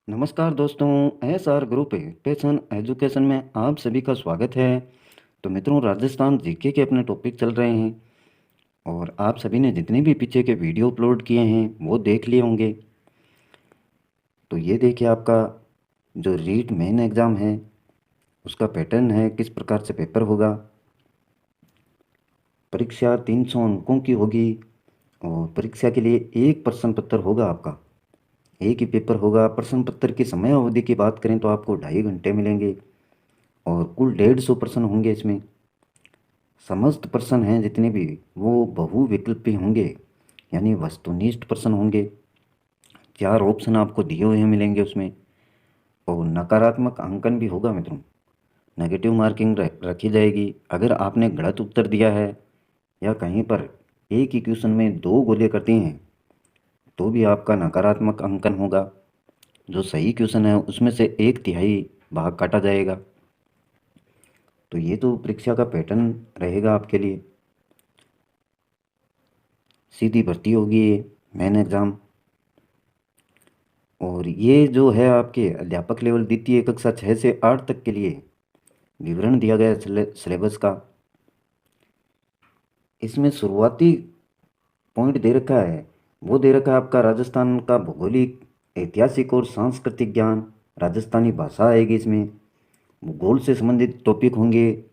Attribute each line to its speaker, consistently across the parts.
Speaker 1: नमस्कार दोस्तों, SR group passion education में आप सभी का स्वागत है। तो मित्रों, राजस्थान जीके के अपने टॉपिक चल रहे हैं और आप सभी ने जितने भी पीछे के वीडियो अपलोड किए हैं वो देख लिए होंगे। तो ये देखिए, आपका जो रीट मेन एग्ज़ाम है उसका पैटर्न है, किस प्रकार से पेपर होगा। परीक्षा 300 अंकों की होगी और परीक्षा के लिए एक प्रश्न पत्र होगा आपका, एक ही पेपर होगा। प्रश्न पत्र की समय अवधि की बात करें तो आपको 2.5 घंटे मिलेंगे और कुल 150 प्रश्न होंगे। इसमें समस्त प्रश्न हैं जितने भी वो बहुविकल्पी होंगे, यानी वस्तुनिष्ठ प्रश्न होंगे। 4 ऑप्शन आपको दिए हुए मिलेंगे उसमें, और नकारात्मक अंकन भी होगा मित्रों। नेगेटिव मार्किंग रखी जाएगी अगर आपने गलत उत्तर दिया है या कहीं पर एक ही क्वेश्चन में 2 गोले करती हैं तो भी आपका नकारात्मक अंकन होगा। जो सही क्वेश्चन है उसमें से 1/3 भाग काटा जाएगा। तो ये तो परीक्षा का पैटर्न रहेगा आपके लिए। सीधी भर्ती होगी ये मेन एग्ज़ाम। और ये जो है आपके अध्यापक लेवल द्वितीय कक्षा 6 से 8 तक के लिए विवरण दिया गया है सिलेबस का। इसमें शुरुआती पॉइंट दे रखा है, वो दे रखा है आपका राजस्थान का भौगोलिक, ऐतिहासिक और सांस्कृतिक ज्ञान। राजस्थानी भाषा आएगी इसमें, भूगोल से संबंधित टॉपिक होंगे।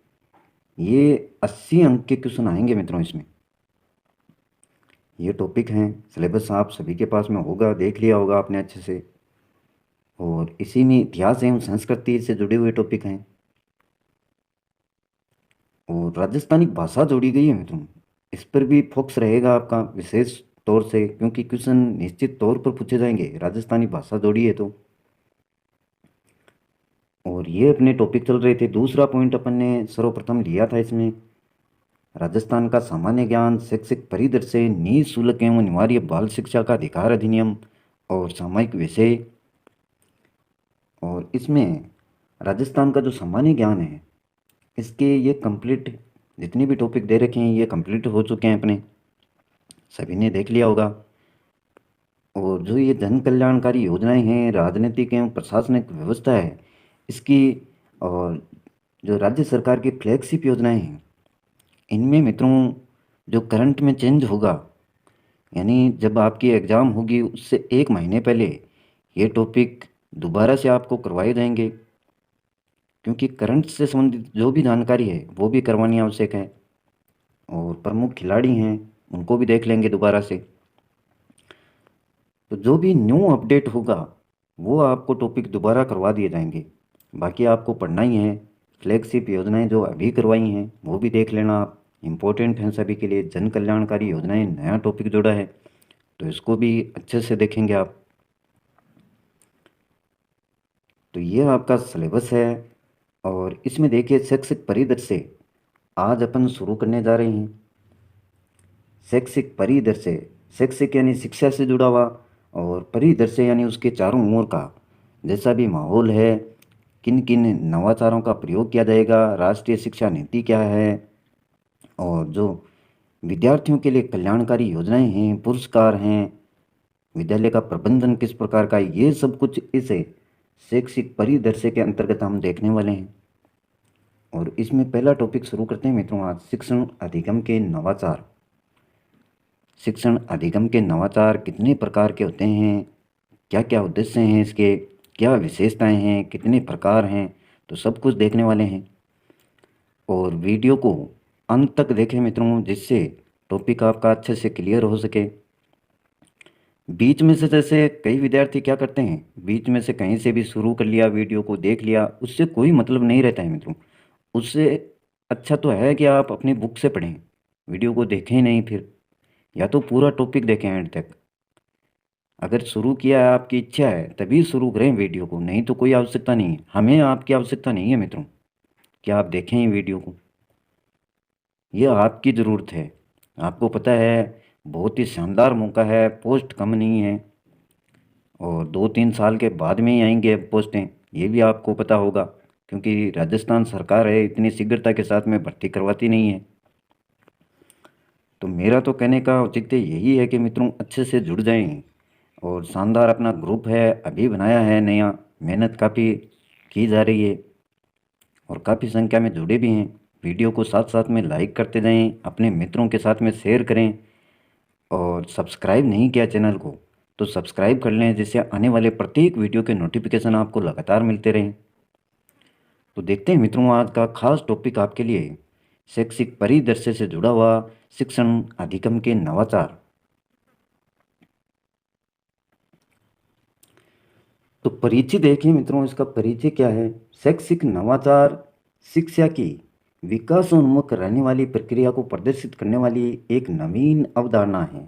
Speaker 1: ये 80 अंक के क्वेश्चन आएंगे मित्रों इसमें। ये टॉपिक हैं, सिलेबस आप सभी के पास में होगा, देख लिया होगा आपने अच्छे से। और इसी में इतिहास एवं संस्कृति से जुड़े हुए टॉपिक हैं और राजस्थानी भाषा जोड़ी गई है मित्रों। इस पर भी फोकस रहेगा आपका विशेष तौर से, क्योंकि क्वेश्चन निश्चित तौर पर पूछे जाएंगे राजस्थानी भाषा जोड़ी है तो। और ये अपने टॉपिक चल रहे थे। दूसरा पॉइंट अपन ने सर्वप्रथम लिया था इसमें, राजस्थान का सामान्य ज्ञान, शैक्षिक परिदृश्य, निःशुल्क एवं अनिवार्य बाल शिक्षा का अधिकार अधिनियम और सामयिक विषय। और इसमें राजस्थान का जो सामान्य ज्ञान है इसके ये कंप्लीट, जितने भी टॉपिक दे रखे हैं ये कंप्लीट हो चुके हैं अपने, सभी ने देख लिया होगा। और जो ये जन कल्याणकारी योजनाएं हैं, राजनीतिक एवं प्रशासनिक व्यवस्था है इसकी, और जो राज्य सरकार की फ्लैगशिप योजनाएं हैं, इनमें मित्रों जो करंट में चेंज होगा, यानी जब आपकी एग्ज़ाम होगी उससे 1 महीने पहले ये टॉपिक दोबारा से आपको करवाए जाएंगे, क्योंकि करंट से संबंधित जो भी जानकारी है वो भी करवानी आवश्यक है। और प्रमुख खिलाड़ी हैं उनको भी देख लेंगे दोबारा से। तो जो भी न्यू अपडेट होगा वो आपको टॉपिक दोबारा करवा दिए जाएंगे। बाकी आपको पढ़ना ही है। फ्लैगशिप योजनाएं जो अभी करवाई हैं वो भी देख लेना आप, इम्पोर्टेंट हैं सभी के लिए। जन कल्याणकारी योजनाएं नया टॉपिक जोड़ा है तो इसको भी अच्छे से देखेंगे आप। तो ये आपका सिलेबस है। और इसमें देखिए, शैक्षिक परिदृश्य आज अपन शुरू करने जा रहे हैं। शैक्षिक परिदृश्य, शैक्षिक यानी शिक्षा से जुड़ा हुआ, और परिदृश्य यानी उसके चारों ओर का जैसा भी माहौल है, किन किन नवाचारों का प्रयोग किया जाएगा, राष्ट्रीय शिक्षा नीति क्या है, और जो विद्यार्थियों के लिए कल्याणकारी योजनाएं हैं, पुरस्कार हैं, विद्यालय का प्रबंधन किस प्रकार का है, ये सब कुछ इस शैक्षिक परिदृश्य के अंतर्गत हम देखने वाले हैं। और इसमें पहला टॉपिक शुरू करते हैं मित्रों आज, शिक्षण अधिगम के नवाचार। शिक्षण अधिगम के नवाचार कितने प्रकार के होते हैं, क्या क्या उद्देश्य हैं इसके, क्या विशेषताएं हैं, कितने प्रकार हैं, तो सब कुछ देखने वाले हैं। और वीडियो को अंत तक देखें मित्रों, जिससे टॉपिक आपका अच्छे से क्लियर हो सके। बीच में से जैसे कई विद्यार्थी क्या करते हैं, बीच में से कहीं से भी शुरू कर लिया, वीडियो को देख लिया, उससे कोई मतलब नहीं रहता है मित्रों। उससे अच्छा तो है कि आप अपनी बुक से पढ़ें, वीडियो को देखें ही नहीं फिर, या तो पूरा टॉपिक देखें एंड तक। अगर शुरू किया है, आपकी इच्छा है, तभी शुरू करें वीडियो को, नहीं तो कोई आवश्यकता नहीं है। हमें आपकी आवश्यकता नहीं है मित्रों कि आप देखें ही वीडियो को, ये आपकी ज़रूरत है। आपको पता है बहुत ही शानदार मौका है, पोस्ट कम नहीं है और 2-3 साल के बाद में ही आएंगे अब पोस्टें, ये भी आपको पता होगा, क्योंकि राजस्थान सरकार है इतनी शीघ्रता के साथ में भर्ती करवाती नहीं है। तो मेरा तो कहने का औचित्य यही है कि मित्रों अच्छे से जुड़ जाएं और शानदार अपना ग्रुप है, अभी बनाया है नया, मेहनत काफ़ी की जा रही है और काफ़ी संख्या में जुड़े भी हैं। वीडियो को साथ साथ में लाइक करते जाएं, अपने मित्रों के साथ में शेयर करें और सब्सक्राइब नहीं किया चैनल को तो सब्सक्राइब कर लें, जिससे आने वाले प्रत्येक वीडियो के नोटिफिकेशन आपको लगातार मिलते रहें। तो देखते हैं मित्रों, आज का खास टॉपिक आपके लिए शैक्षिक परिदृश्य से जुड़ा हुआ शिक्षण अधिगम के नवाचार। तो परिचय देखिए मित्रों, इसका परिचय क्या है। शैक्षिक नवाचार शिक्षा की विकासोन्मुख रहने वाली प्रक्रिया को प्रदर्शित करने वाली एक नवीन अवधारणा है।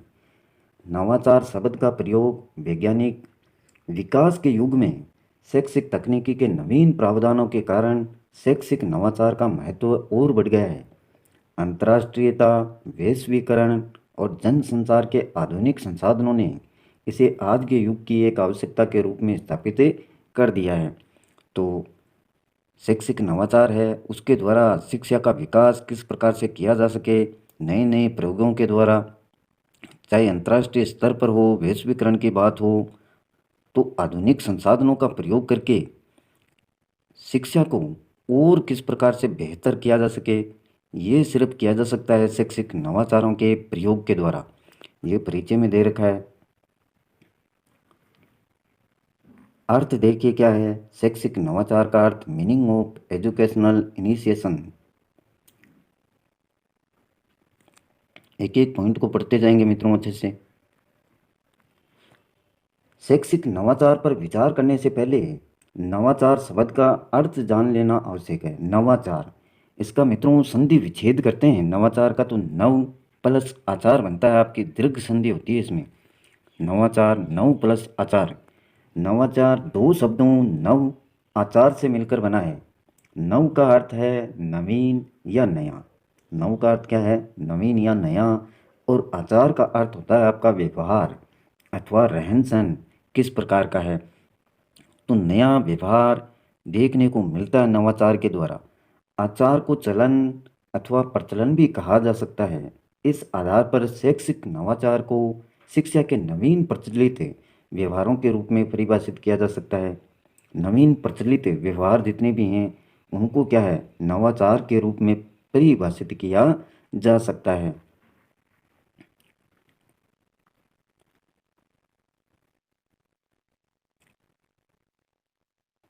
Speaker 1: नवाचार शब्द का प्रयोग वैज्ञानिक विकास के युग में शैक्षिक तकनीकी के नवीन प्रावधानों के कारण शैक्षिक नवाचार का महत्व और बढ़ गया है। अंतर्राष्ट्रीयता, वैश्वीकरण और जनसंचार के आधुनिक संसाधनों ने इसे आज के युग की एक आवश्यकता के रूप में स्थापित कर दिया है। तो शैक्षिक नवाचार है, उसके द्वारा शिक्षा का विकास किस प्रकार से किया जा सके, नए नए प्रयोगों के द्वारा, चाहे अंतर्राष्ट्रीय स्तर पर हो, वैश्वीकरण की बात हो, तो आधुनिक संसाधनों का प्रयोग करके शिक्षा को और किस प्रकार से बेहतर किया जा सके, ये सिर्फ किया जा सकता है शैक्षिक नवाचारों के प्रयोग के द्वारा। ये परिचय में दे रखा है। अर्थ देखिए क्या है। शैक्षिक नवाचार का अर्थ मीनिंग ऑफ एजुकेशनल इनिशिएशन। एक एक पॉइंट को पढ़ते जाएंगे मित्रों अच्छे से। शैक्षिक नवाचार पर विचार करने से पहले नवाचार शब्द का अर्थ जान लेना आवश्यक है। नवाचार, इसका मित्रों संधि विच्छेद करते हैं नवाचार का, तो नव प्लस आचार बनता है, आपकी दीर्घ संधि होती है इसमें। नवाचार, नव प्लस आचार। नवाचार दो शब्दों नव आचार से मिलकर बना है। नव का अर्थ है नवीन या नया। नव का अर्थ क्या है, नवीन या नया। और आचार का अर्थ होता है आपका व्यवहार अथवा रहन सहन किस प्रकार का है। तो नया व्यवहार देखने को मिलता है नवाचार के द्वारा। आचार को चलन अथवा प्रचलन भी कहा जा सकता है। इस आधार पर शैक्षिक नवाचार को शिक्षा के नवीन प्रचलित व्यवहारों के रूप में परिभाषित किया जा सकता है। नवीन प्रचलित व्यवहार जितने भी हैं उनको क्या है, नवाचार के रूप में परिभाषित किया जा सकता है।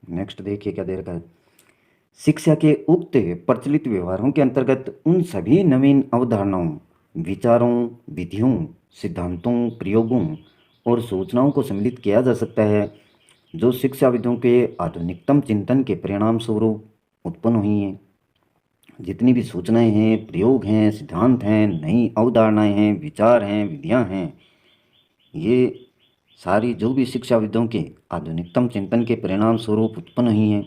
Speaker 1: नेक्स्ट देखिए क्या दे रखा है। शिक्षा के उक्त प्रचलित व्यवहारों के अंतर्गत उन सभी नवीन अवधारणाओं, विचारों, विधियों, सिद्धांतों, प्रयोगों और सूचनाओं को सम्मिलित किया जा सकता है जो शिक्षाविदों के आधुनिकतम चिंतन के परिणाम स्वरूप उत्पन्न हुई हैं। जितनी भी सूचनाएं हैं, प्रयोग हैं, सिद्धांत हैं, नई अवधारणाएं हैं, विचार हैं, विधियां हैं, ये सारी जो भी शिक्षाविदों के आधुनिकतम चिंतन के परिणाम स्वरूप उत्पन्न हुई हैं,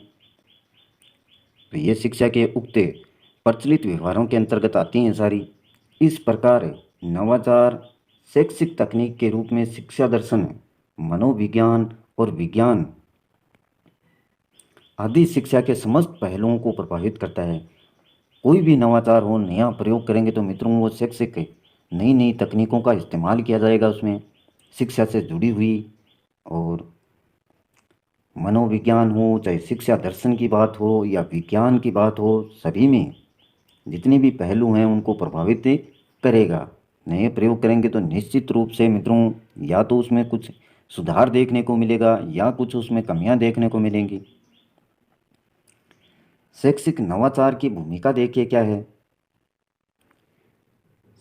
Speaker 1: तो ये शिक्षा के उक्त प्रचलित व्यवहारों के अंतर्गत आती हैं सारी। इस प्रकार नवाचार शैक्षिक तकनीक के रूप में शिक्षा दर्शन, मनोविज्ञान और विज्ञान आदि शिक्षा के समस्त पहलुओं को प्रभावित करता है। कोई भी नवाचार हो, नया प्रयोग करेंगे तो मित्रों वो शैक्षिक नई नई तकनीकों का इस्तेमाल किया जाएगा उसमें, शिक्षा से जुड़ी हुई। और मनोविज्ञान हो, चाहे शिक्षा दर्शन की बात हो या विज्ञान की बात हो, सभी में जितने भी पहलू हैं उनको प्रभावित करेगा। नए प्रयोग करेंगे तो निश्चित रूप से मित्रों या तो उसमें कुछ सुधार देखने को मिलेगा या कुछ उसमें कमियां देखने को मिलेंगी। शैक्षिक नवाचार की भूमिका देखिए क्या है।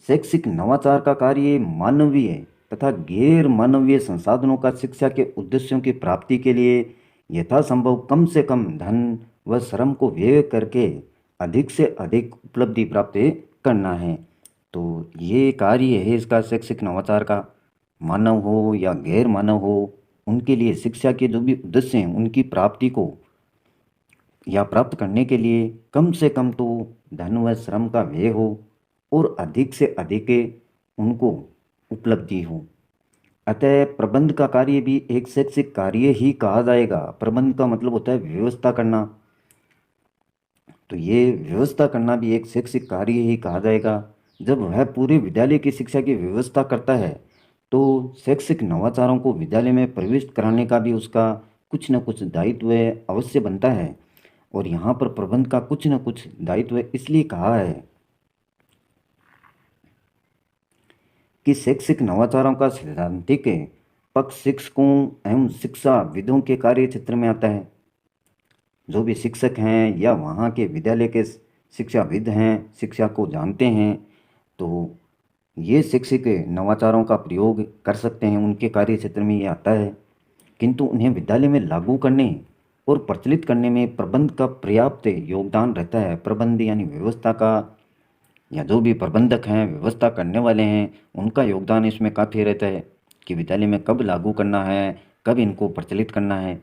Speaker 1: शैक्षिक नवाचार का कार्य मानवीय तथा गैर मानवीय संसाधनों का शिक्षा के उद्देश्यों की प्राप्ति के लिए यथासंभव कम से कम धन व श्रम को व्यय करके अधिक से अधिक उपलब्धि प्राप्त करना है। तो ये कार्य है इसका शैक्षिक नवाचार का। मानव हो या गैर मानव हो, उनके लिए शिक्षा के जो भी उद्देश्य हैं उनकी प्राप्ति को या प्राप्त करने के लिए कम से कम तो धन व श्रम का व्यय हो और अधिक से अधिक उनको उपलब्धि हो। अतः प्रबंध का कार्य भी एक शैक्षिक कार्य ही कहा जाएगा। प्रबंध का मतलब होता है व्यवस्था करना, तो ये व्यवस्था करना भी एक शैक्षिक कार्य ही कहा जाएगा। जब वह पूरे विद्यालय की शिक्षा की व्यवस्था करता है तो शैक्षिक नवाचारों को विद्यालय में प्रविष्ट कराने का भी उसका कुछ न कुछ दायित्व अवश्य बनता है। और यहाँ पर प्रबंध का कुछ न कुछ दायित्व इसलिए कहा है कि शैक्षिक नवाचारों का सैद्धांतिक पक्ष शिक्षकों एवं शिक्षाविदों के कार्य क्षेत्र में आता है। जो भी शिक्षक हैं या वहाँ के विद्यालय के शिक्षाविद हैं, शिक्षा को जानते हैं, तो ये शिक्षक नवाचारों का प्रयोग कर सकते हैं, उनके कार्य क्षेत्र में ये आता है। किंतु उन्हें विद्यालय में लागू करने और प्रचलित करने में प्रबंध का पर्याप्त योगदान रहता है। प्रबंध यानी व्यवस्था का, या जो भी प्रबंधक हैं, व्यवस्था करने वाले हैं, उनका योगदान इसमें काफ़ी रहता है कि विद्यालय में कब लागू करना है, कब इनको प्रचलित करना है।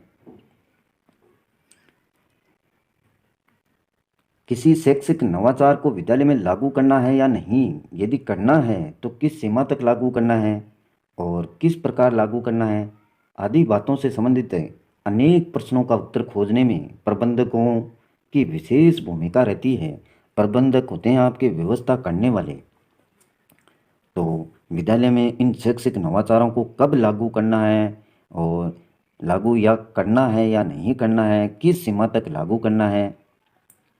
Speaker 1: किसी शैक्षिक नवाचार को विद्यालय में लागू करना है या नहीं, यदि करना है तो किस सीमा तक लागू करना है और किस प्रकार लागू करना है, आदि बातों से संबंधित अनेक प्रश्नों का उत्तर खोजने में प्रबंधकों की विशेष भूमिका रहती है। प्रबंधक होते हैं आपके व्यवस्था करने वाले। तो विद्यालय में इन शैक्षिक नवाचारों को कब लागू करना है और लागू या करना है या नहीं करना है, किस सीमा तक लागू करना है,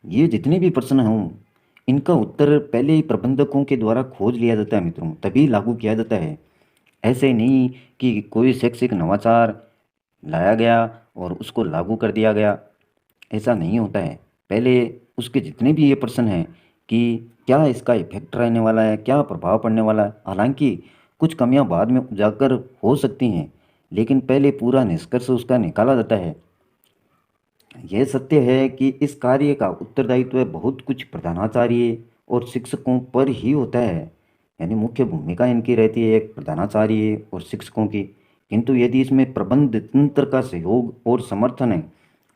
Speaker 1: ये जितने भी प्रश्न हों, इनका उत्तर पहले ही प्रबंधकों के द्वारा खोज लिया जाता है मित्रों, तभी लागू किया जाता है। ऐसे नहीं कि कोई शैक्षिक नवाचार लाया गया और उसको लागू कर दिया गया, ऐसा नहीं होता है। पहले उसके जितने भी ये प्रश्न हैं कि क्या इसका इफेक्ट रहने वाला है, क्या प्रभाव पड़ने वाला है, हालांकि कुछ कमियां बाद में उजागर हो सकती हैं, लेकिन पहले पूरा निष्कर्ष उसका निकाला जाता है। यह सत्य है कि इस कार्य का उत्तरदायित्व बहुत कुछ प्रधानाचार्य और शिक्षकों पर ही होता है, यानी मुख्य भूमिका इनकी रहती है एक प्रधानाचार्य और शिक्षकों की। किंतु यदि इसमें प्रबंध तंत्र का सहयोग और समर्थन है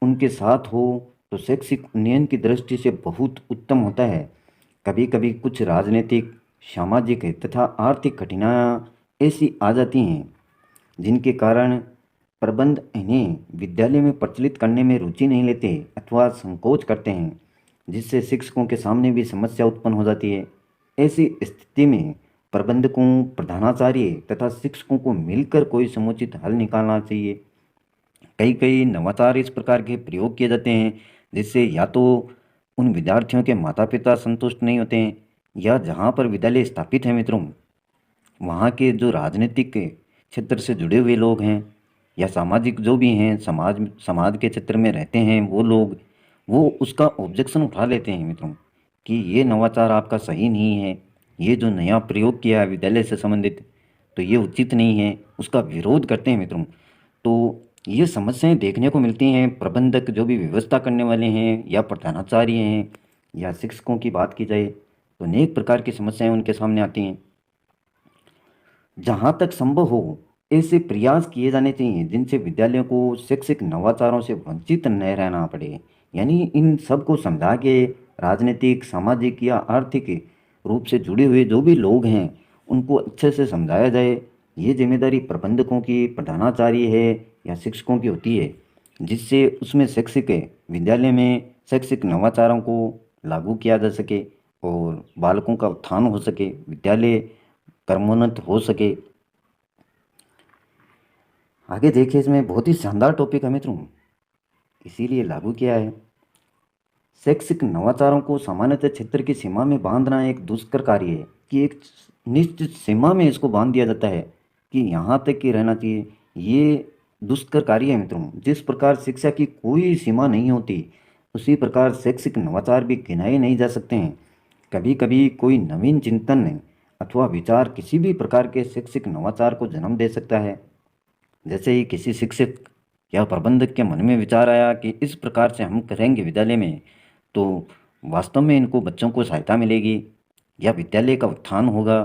Speaker 1: उनके साथ हो तो शैक्षिक उन्नयन की दृष्टि से बहुत उत्तम होता है। कभी कभी कुछ राजनीतिक, सामाजिक तथा आर्थिक कठिनाइयाँ ऐसी आ जाती हैं जिनके कारण प्रबंध इन्हें विद्यालय में प्रचलित करने में रुचि नहीं लेते अथवा संकोच करते हैं, जिससे शिक्षकों के सामने भी समस्या उत्पन्न हो जाती है। ऐसी स्थिति में प्रबंधकों, प्रधानाचार्य तथा शिक्षकों को मिलकर कोई समुचित हल निकालना चाहिए। कई कई नवाचार इस प्रकार के प्रयोग किए जाते हैं जिससे या तो उन विद्यार्थियों के माता पिता संतुष्ट नहीं होते हैं, या जहाँ पर विद्यालय स्थापित है मित्रों, वहाँ के जो राजनीतिक के क्षेत्र से जुड़े हुए लोग हैं या सामाजिक जो भी हैं, समाज समाज के क्षेत्र में रहते हैं वो लोग, वो उसका ऑब्जेक्शन उठा लेते हैं मित्रों कि ये नवाचार आपका सही नहीं है, ये जो नया प्रयोग किया है विद्यालय से संबंधित तो ये उचित नहीं है, उसका विरोध करते हैं मित्रों। तो ये समस्याएं देखने को मिलती हैं। प्रबंधक जो भी व्यवस्था करने वाले हैं या प्रधानाचार्य हैं या शिक्षकों की बात की जाए तो अनेक प्रकार की समस्याएं उनके सामने आती हैं। जहाँ तक संभव हो ऐसे प्रयास किए जाने चाहिए जिनसे विद्यालयों को शैक्षिक नवाचारों से वंचित न रहना पड़े, यानी इन सब को समझा के राजनीतिक, सामाजिक या आर्थिक रूप से जुड़े हुए जो भी लोग हैं उनको अच्छे से समझाया जाए। ये जिम्मेदारी प्रबंधकों की, प्रधानाचार्य है या शिक्षकों की होती है, जिससे उसमें शैक्षिक विद्यालय में शैक्षिक नवाचारों को लागू किया जा सके और बालकों का उत्थान हो सके, विद्यालय कर्मोन्नत हो सके। आगे देखिए, इसमें बहुत ही शानदार टॉपिक है मित्रों, इसीलिए लागू किया है। शैक्षिक नवाचारों को सामान्यतः क्षेत्र की सीमा में बांधना एक दुष्कर कार्य है कि एक निश्चित सीमा में इसको बांध दिया जाता है कि यहाँ तक ही रहना चाहिए। ये दुष्कर कार्य है मित्रों। जिस प्रकार शिक्षा की कोई सीमा नहीं होती उसी प्रकार शैक्षिक नवाचार भी गिनाए नहीं जा सकते हैं। कभी कभी कोई नवीन चिंतन अथवा विचार किसी भी प्रकार के शैक्षिक नवाचार को जन्म दे सकता है। जैसे ही किसी शिक्षक या प्रबंधक के मन में विचार आया कि इस प्रकार से हम करेंगे विद्यालय में तो वास्तव में इनको बच्चों को सहायता मिलेगी या विद्यालय का उत्थान होगा,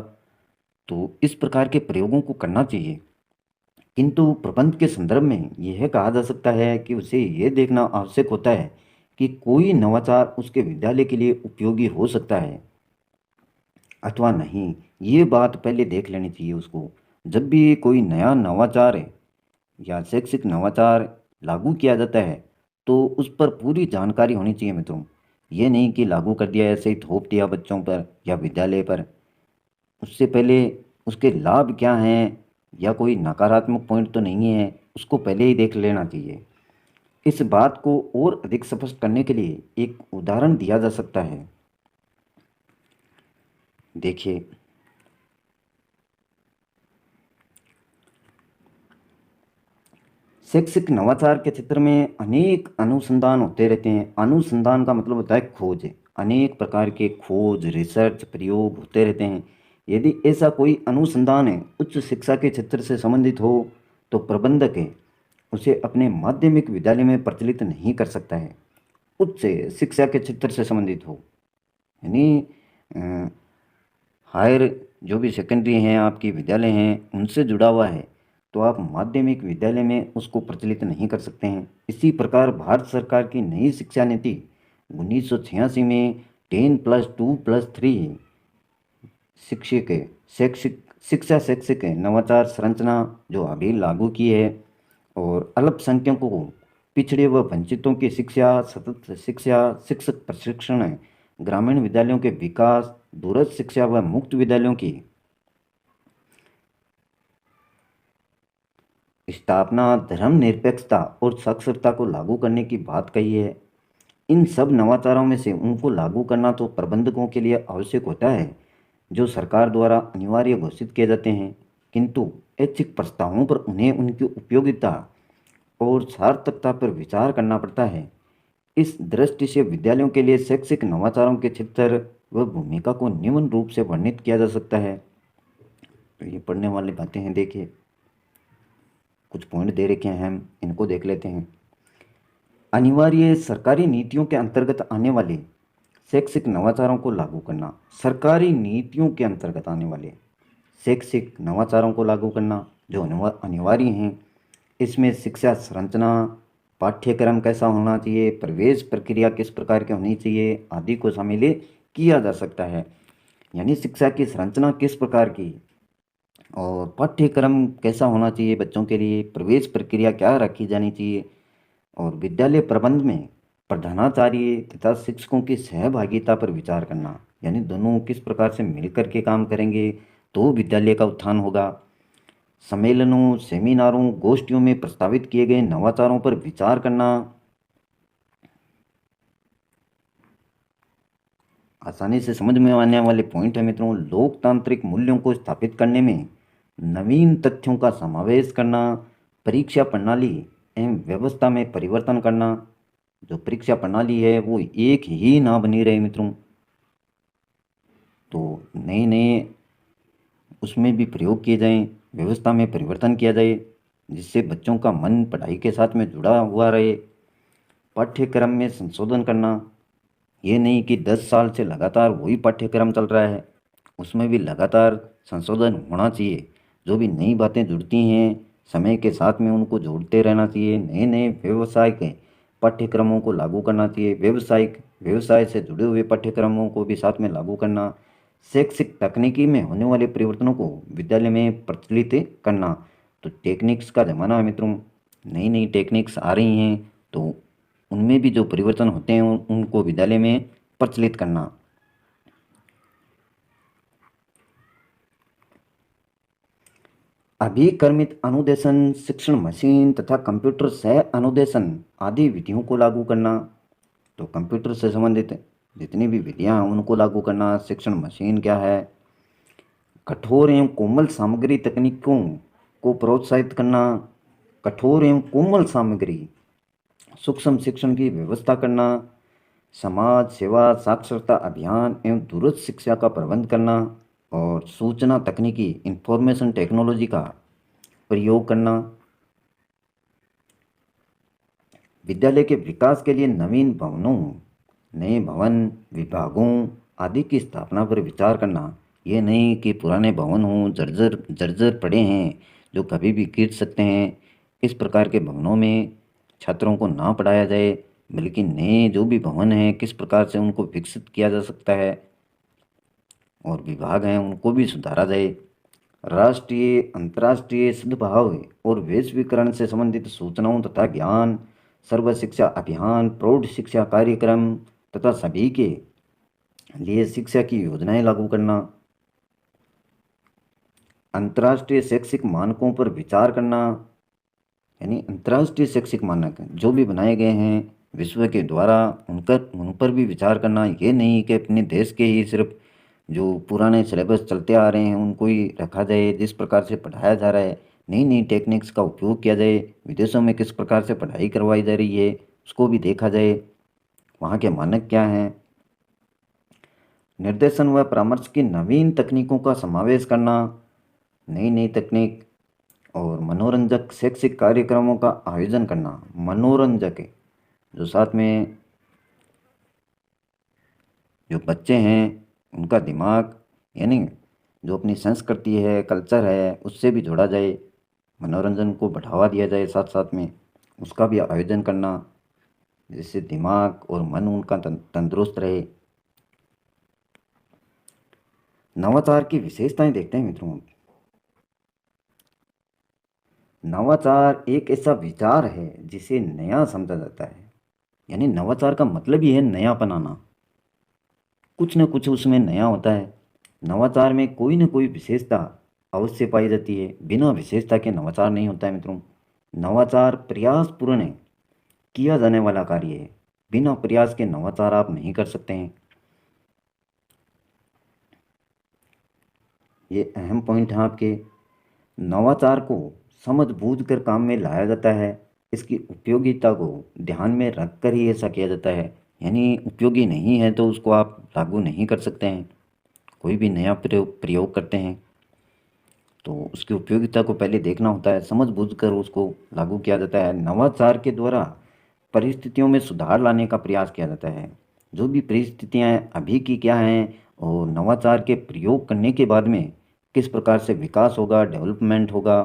Speaker 1: तो इस प्रकार के प्रयोगों को करना चाहिए। किंतु प्रबंध के संदर्भ में यह कहा जा सकता है कि उसे यह देखना आवश्यक होता है कि कोई नवाचार उसके विद्यालय के लिए उपयोगी हो सकता है अथवा नहीं। ये बात पहले देख लेनी चाहिए उसको। जब भी कोई नया नवाचार या शैक्षिक नवाचार लागू किया जाता है तो उस पर पूरी जानकारी होनी चाहिए मित्रों। ये नहीं कि लागू कर दिया ऐसे ही थोप दिया बच्चों पर या विद्यालय पर। उससे पहले उसके लाभ क्या हैं या कोई नकारात्मक पॉइंट तो नहीं है, उसको पहले ही देख लेना चाहिए। इस बात को और अधिक स्पष्ट करने के लिए एक उदाहरण दिया जा सकता है। देखिए, शैक्षिक नवाचार के क्षेत्र में अनेक अनुसंधान होते रहते हैं। अनुसंधान का मतलब होता है खोज। अनेक प्रकार के खोज, रिसर्च, प्रयोग होते रहते हैं। यदि ऐसा कोई अनुसंधान है उच्च शिक्षा के क्षेत्र से संबंधित हो, तो प्रबंधक है उसे अपने माध्यमिक विद्यालय में प्रचलित नहीं कर सकता है। उच्च शिक्षा के क्षेत्र से संबंधित हो, यानी हायर जो भी सेकेंडरी हैं, आपकी विद्यालय हैं, उनसे जुड़ा हुआ है, तो आप माध्यमिक विद्यालय में उसको प्रचलित नहीं कर सकते हैं। इसी प्रकार भारत सरकार की नई शिक्षा नीति 1986 में 10+2+3 शिक्षक शैक्षिक शिक्षा शैक्षिक नवाचार संरचना जो अभी लागू की है, और अल्पसंख्यकों को, पिछड़े व वंचितों की शिक्षा, सतत शिक्षा, शिक्षक प्रशिक्षण, ग्रामीण विद्यालयों के विकास, दूरस्थ शिक्षा व मुक्त विद्यालयों की स्थापना, धर्मनिरपेक्षता और साक्षरता को लागू करने की बात कही है। इन सब नवाचारों में से उनको लागू करना तो प्रबंधकों के लिए आवश्यक होता है, जो सरकार द्वारा अनिवार्य घोषित किए जाते हैं, किंतु ऐच्छिक प्रस्तावों पर उन्हें उनकी उपयोगिता और सार्थकता पर विचार करना पड़ता है। इस दृष्टि से विद्यालयों के लिए शैक्षिक नवाचारों के क्षेत्र व भूमिका को निम्न रूप से वर्णित किया जा सकता है। तो ये पढ़ने वाली बातें हैं। देखिए, कुछ पॉइंट दे रखे हैं, हम इनको देख लेते हैं। अनिवार्य सरकारी नीतियों के अंतर्गत आने वाले शैक्षिक नवाचारों को लागू करना। सरकारी नीतियों के अंतर्गत आने वाले शैक्षिक नवाचारों को लागू करना जो अनिवार्य हैं, इसमें शिक्षा संरचना, पाठ्यक्रम कैसा होना चाहिए, प्रवेश प्रक्रिया किस प्रकार की होनी चाहिए आदि को शामिल किया जा सकता है। यानी शिक्षा की संरचना किस प्रकार की और पाठ्यक्रम कैसा होना चाहिए बच्चों के लिए, प्रवेश प्रक्रिया क्या रखी जानी चाहिए, और विद्यालय प्रबंध में प्रधानाचार्य तथा शिक्षकों की सहभागिता पर विचार करना। यानी दोनों किस प्रकार से मिलकर के काम करेंगे तो विद्यालय का उत्थान होगा। सम्मेलनों, सेमिनारों, गोष्ठियों में प्रस्तावित किए गए नवाचारों पर विचार करना। आसानी से समझ में आने वाले पॉइंट है मित्रों। लोकतांत्रिक मूल्यों को स्थापित करने में नवीन तथ्यों का समावेश करना, परीक्षा प्रणाली एवं व्यवस्था में परिवर्तन करना। जो परीक्षा प्रणाली है वो एक ही ना बनी रहे मित्रों, तो नए नए उसमें भी प्रयोग किए जाएं, व्यवस्था में परिवर्तन किया जाए, जिससे बच्चों का मन पढ़ाई के साथ में जुड़ा हुआ रहे। पाठ्यक्रम में संशोधन करना, ये नहीं कि 10 साल से लगातार वही पाठ्यक्रम चल रहा है, उसमें भी लगातार संशोधन होना चाहिए। जो भी नई बातें जुड़ती हैं समय के साथ में उनको जोड़ते रहना चाहिए। नए नए व्यवसाय के पाठ्यक्रमों को लागू करना चाहिए, व्यवसाय से जुड़े हुए पाठ्यक्रमों को भी साथ में लागू करना। शैक्षिक तकनीकी में होने वाले परिवर्तनों को विद्यालय में प्रचलित करना। तो टेक्निक्स का ज़माना है मित्रों, नई नई टेक्निक्स आ रही हैं, तो उनमें भी जो परिवर्तन होते हैं उनको विद्यालय में प्रचलित करना। अभिकर्मित अनुदेशन, शिक्षण मशीन तथा कंप्यूटर सह अनुदेशन आदि विधियों को लागू करना। तो कंप्यूटर से संबंधित जितनी भी विधियां हैं उनको लागू करना। शिक्षण मशीन क्या है, कठोर एवं कोमल सामग्री तकनीकों को प्रोत्साहित करना। कठोर एवं कोमल सामग्री सूक्ष्म शिक्षण की व्यवस्था करना। समाज सेवा, साक्षरता अभियान एवं दूरस्थ शिक्षा का प्रबंध करना। और सूचना तकनीकी, इंफॉर्मेशन टेक्नोलॉजी का प्रयोग करना। विद्यालय के विकास के लिए नवीन भवनों, नए भवन, विभागों आदि की स्थापना पर विचार करना। ये नहीं कि पुराने भवन हों, जर्जर जर्जर पड़े हैं, जो कभी भी गिर सकते हैं। इस प्रकार के भवनों में छात्रों को ना पढ़ाया जाए, बल्कि नए जो भी भवन हैं किस प्रकार से उनको विकसित किया जा सकता है, और विभाग हैं उनको भी सुधारा जाए। राष्ट्रीय अंतर्राष्ट्रीय सद्भाव और वैश्वीकरण से संबंधित सूचनाओं तथा ज्ञान, सर्व शिक्षा अभियान, प्रौढ़ शिक्षा कार्यक्रम तथा सभी के लिए शिक्षा की योजनाएं लागू करना। अंतर्राष्ट्रीय शैक्षिक मानकों पर विचार करना, यानी अंतर्राष्ट्रीय शैक्षिक मानक जो भी बनाए गए हैं विश्व के द्वारा उन पर भी विचार करना। ये नहीं कि अपने देश के ही सिर्फ जो पुराने सिलेबस चलते आ रहे हैं उनको ही रखा जाए, जिस प्रकार से पढ़ाया जा रहा है नई नई टेक्निक्स का उपयोग किया जाए, विदेशों में किस प्रकार से पढ़ाई करवाई जा रही है उसको भी देखा जाए, वहाँ के मानक क्या हैं। निर्देशन व परामर्श की नवीन तकनीकों का समावेश करना, नई नई तकनीक और मनोरंजक शैक्षिक कार्यक्रमों का आयोजन करना। मनोरंजक है जो साथ में जो बच्चे हैं उनका दिमाग, यानी जो अपनी संस्कृति है कल्चर है उससे भी जोड़ा जाए, मनोरंजन को बढ़ावा दिया जाए, साथ साथ में उसका भी आयोजन करना जिससे दिमाग और मन उनका तंदुरुस्त रहे। नवाचार की विशेषताएं देखते हैं मित्रों। नवाचार एक ऐसा विचार है जिसे नया समझा जाता है, यानी नवाचार का मतलब ही है नया बनाना, कुछ न कुछ उसमें नया होता है। नवाचार में कोई न कोई विशेषता अवश्य पाई जाती है, बिना विशेषता के नवाचार नहीं होता है मित्रों। नवाचार प्रयासपूर्ण किया जाने वाला कार्य है, बिना प्रयास के नवाचार आप नहीं कर सकते हैं। ये अहम पॉइंट है आपके। नवाचार को समझ बूझ कर काम में लाया जाता है, इसकी उपयोगिता को ध्यान में रख कर ही ऐसा किया जाता है, यानी उपयोगी नहीं है तो उसको आप लागू नहीं कर सकते हैं। कोई भी नया प्रयोग करते हैं तो उसकी उपयोगिता को पहले देखना होता है, समझ बूझ कर उसको लागू किया जाता है। नवाचार के द्वारा परिस्थितियों में सुधार लाने का प्रयास किया जाता है। जो भी परिस्थितियाँ अभी की क्या हैं और नवाचार के प्रयोग करने के बाद में किस प्रकार से विकास होगा, डेवलपमेंट होगा,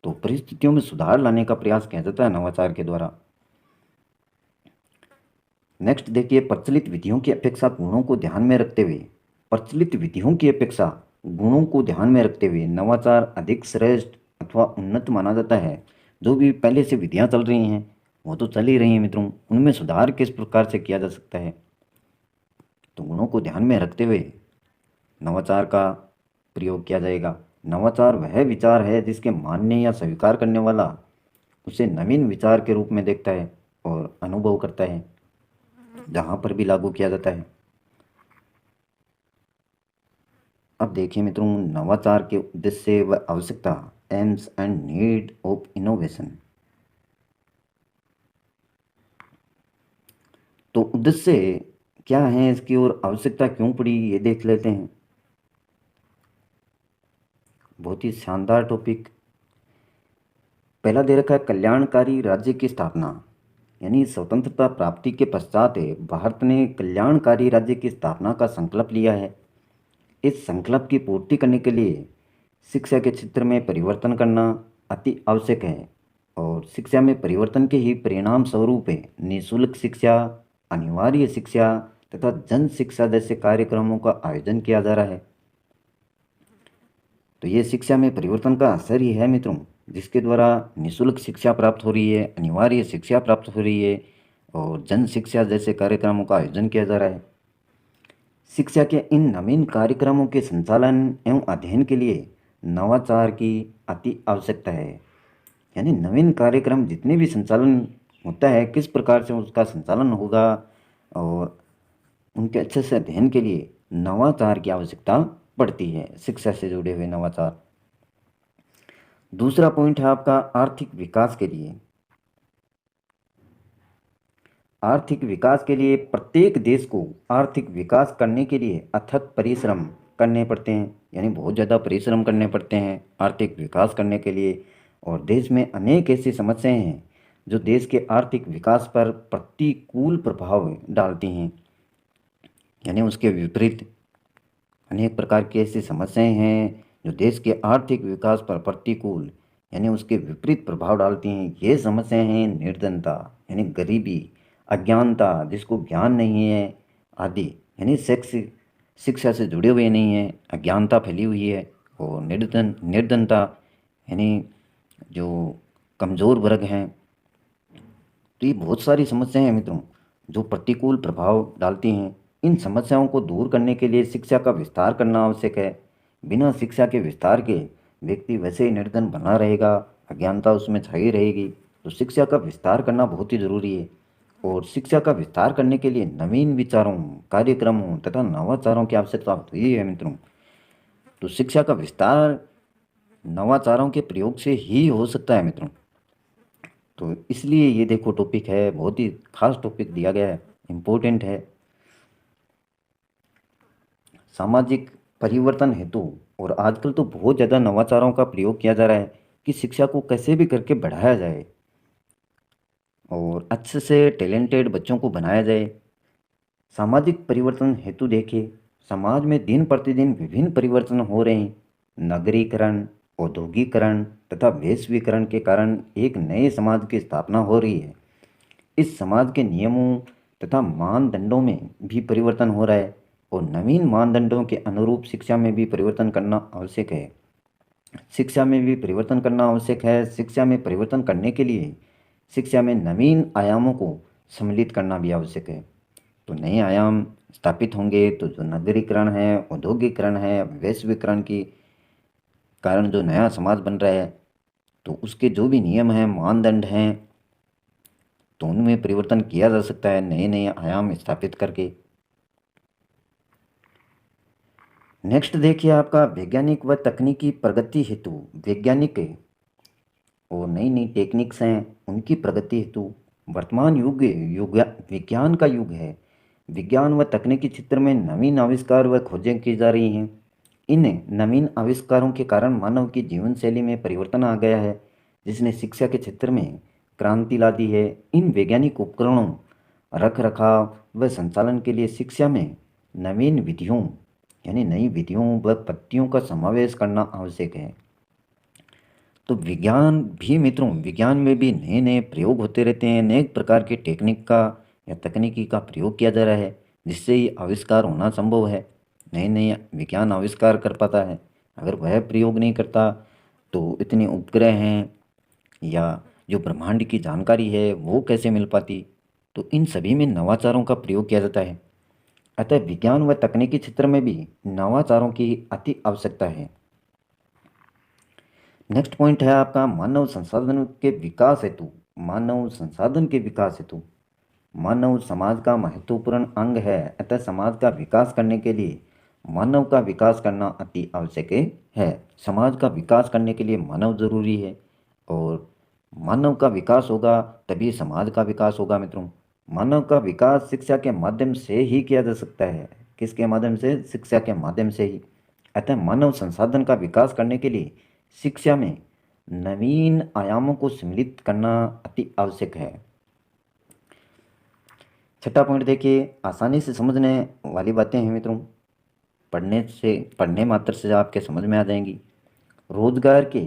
Speaker 1: तो परिस्थितियों में सुधार लाने का प्रयास किया जाता है नवाचार के द्वारा। नेक्स्ट देखिए, प्रचलित विधियों की अपेक्षा गुणों को ध्यान में रखते हुए, प्रचलित विधियों की अपेक्षा गुणों को ध्यान में रखते हुए नवाचार अधिक श्रेष्ठ अथवा उन्नत माना जाता है। जो भी पहले से विधियाँ चल रही हैं वो तो चल ही रही हैं मित्रों, उनमें सुधार किस प्रकार से किया जा सकता है, तो गुणों को ध्यान में रखते हुए नवाचार का प्रयोग किया जाएगा। नवाचार वह विचार है जिसके मानने या स्वीकार करने वाला उसे नवीन विचार के रूप में देखता है और अनुभव करता है, जहाँ पर भी लागू किया जाता है। अब देखिए मित्रों, नवाचार के उद्देश्य व आवश्यकता, AIIMS and need of innovation. तो उद्देश्य क्या है इसकी और आवश्यकता क्यों पड़ी ये देख लेते हैं। बहुत ही शानदार टॉपिक। पहला दे रखा है कल्याणकारी राज्य की स्थापना, यानी स्वतंत्रता प्राप्ति के पश्चात भारत ने कल्याणकारी राज्य की स्थापना का संकल्प लिया है। इस संकल्प की पूर्ति करने के लिए शिक्षा के क्षेत्र में परिवर्तन करना अति आवश्यक है, और शिक्षा में परिवर्तन के ही परिणाम स्वरूप निःशुल्क शिक्षा, अनिवार्य शिक्षा तथा जन शिक्षा जैसे कार्यक्रमों का आयोजन किया जा रहा है। तो ये शिक्षा में परिवर्तन का असर ही है मित्रों, जिसके द्वारा निःशुल्क शिक्षा प्राप्त हो रही है, अनिवार्य शिक्षा प्राप्त हो रही है और जन शिक्षा जैसे कार्यक्रमों का आयोजन किया जा रहा है। शिक्षा के इन नवीन कार्यक्रमों के संचालन एवं अध्ययन के लिए नवाचार की अति आवश्यकता है, यानी नवीन कार्यक्रम जितने भी संचालन होता है किस प्रकार से उसका संचालन होगा और उनके अच्छे से अध्ययन के लिए नवाचार की आवश्यकता पड़ती है, शिक्षा से जुड़े हुए नवाचार। दूसरा पॉइंट है आपका आर्थिक विकास के लिए। आर्थिक विकास के लिए प्रत्येक देश को आर्थिक विकास करने के लिए अथक परिश्रम करने पड़ते हैं, यानी बहुत ज़्यादा परिश्रम करने पड़ते हैं आर्थिक विकास करने के लिए। और देश में अनेक ऐसी समस्याएं हैं जो देश के आर्थिक विकास पर प्रतिकूल प्रभाव डालती हैं, यानी उसके विपरीत अनेक प्रकार की ऐसी समस्याएं हैं जो देश के आर्थिक विकास पर प्रतिकूल यानी उसके विपरीत प्रभाव डालती हैं। ये समस्याएं हैं निर्धनता यानी गरीबी, अज्ञानता जिसको ज्ञान नहीं है आदि, यानी शिक्षा से जुड़े हुए नहीं है, अज्ञानता फैली हुई है, और निर्धनता यानी जो कमज़ोर वर्ग हैं। तो ये बहुत सारी समस्याएं हैं मित्रों जो प्रतिकूल प्रभाव डालती हैं। इन समस्याओं को दूर करने के लिए शिक्षा का विस्तार करना आवश्यक है। बिना शिक्षा के विस्तार के व्यक्ति वैसे ही निर्धन बना रहेगा, अज्ञानता उसमें छाई रहेगी। तो शिक्षा का विस्तार करना बहुत ही ज़रूरी है। और शिक्षा का विस्तार करने के लिए नवीन विचारों, कार्यक्रमों तथा नवाचारों की आवश्यकता होती है मित्रों। तो शिक्षा का विस्तार नवाचारों के प्रयोग से ही हो सकता है मित्रों। तो इसलिए ये देखो टॉपिक है, बहुत ही खास टॉपिक दिया गया है, इम्पोर्टेंट है। सामाजिक परिवर्तन हेतु, और आजकल तो बहुत ज़्यादा नवाचारों का प्रयोग किया जा रहा है कि शिक्षा को कैसे भी करके बढ़ाया जाए और अच्छे से टैलेंटेड बच्चों को बनाया जाए। सामाजिक परिवर्तन हेतु देखिए, समाज में दिन प्रतिदिन विभिन्न परिवर्तन हो रहे हैं। नगरीकरण, औद्योगिकरण तथा वैश्वीकरण के कारण एक नए समाज की स्थापना हो रही है। इस समाज के नियमों तथा मानदंडों में भी परिवर्तन हो रहा है और नवीन मानदंडों के अनुरूप शिक्षा में भी परिवर्तन करना आवश्यक है। शिक्षा में भी परिवर्तन करना आवश्यक है। शिक्षा में परिवर्तन करने के लिए शिक्षा में नवीन आयामों को सम्मिलित करना भी आवश्यक है। तो नए आयाम स्थापित होंगे तो जो नगरीकरण है, औद्योगिकरण है, वैश्वीकरण के कारण जो नया समाज बन रहा है, तो उसके जो भी नियम हैं, मानदंड हैं, तो उनमें परिवर्तन किया जा सकता है नए नए आयाम स्थापित करके। नेक्स्ट देखिए आपका वैज्ञानिक व तकनीकी प्रगति हेतु, वैज्ञानिक और नई नई टेक्निक्स हैं उनकी प्रगति हेतु वर्तमान युग विज्ञान का युग है। विज्ञान व तकनीकी क्षेत्र में नवीन आविष्कार व खोजें की जा रही हैं। इन नवीन आविष्कारों के कारण मानव की जीवन शैली में परिवर्तन आ गया है, जिसने शिक्षा के क्षेत्र में क्रांति ला दी है। इन वैज्ञानिक उपकरणों, रख रखाव व संचालन के लिए शिक्षा में नवीन विधियों यानी नई विधियों व पद्धतियों का समावेश करना आवश्यक है। तो विज्ञान भी मित्रों, विज्ञान में भी नए नए प्रयोग होते रहते हैं, अनेक प्रकार के टेक्निक का या तकनीकी का प्रयोग किया जा रहा है, जिससे ये आविष्कार होना संभव है। नए नए विज्ञान आविष्कार कर पाता है। अगर वह प्रयोग नहीं करता तो इतने उपग्रह हैं या जो ब्रह्मांड की जानकारी है वो कैसे मिल पाती। तो इन सभी में नवाचारों का प्रयोग किया जाता है। अतः विज्ञान व तकनीकी क्षेत्र में भी नवाचारों की अति आवश्यकता है। नेक्स्ट पॉइंट है आपका मानव संसाधन के विकास हेतु। मानव संसाधन के विकास हेतु, मानव समाज का महत्वपूर्ण अंग है, अतः समाज का विकास करने के लिए मानव का विकास करना अति आवश्यक है। समाज का विकास करने के लिए मानव जरूरी है और मानव का विकास होगा तभी समाज का विकास होगा मित्रों। मानव का विकास शिक्षा के माध्यम से ही किया जा सकता है। किसके माध्यम से? शिक्षा के माध्यम से ही। अतः मानव संसाधन का विकास करने के लिए शिक्षा में नवीन आयामों को सम्मिलित करना अति आवश्यक है। छठा पॉइंट देखिए, आसानी से समझने वाली बातें हैं मित्रों, पढ़ने मात्र से आपके समझ में आ जाएंगी। रोजगार के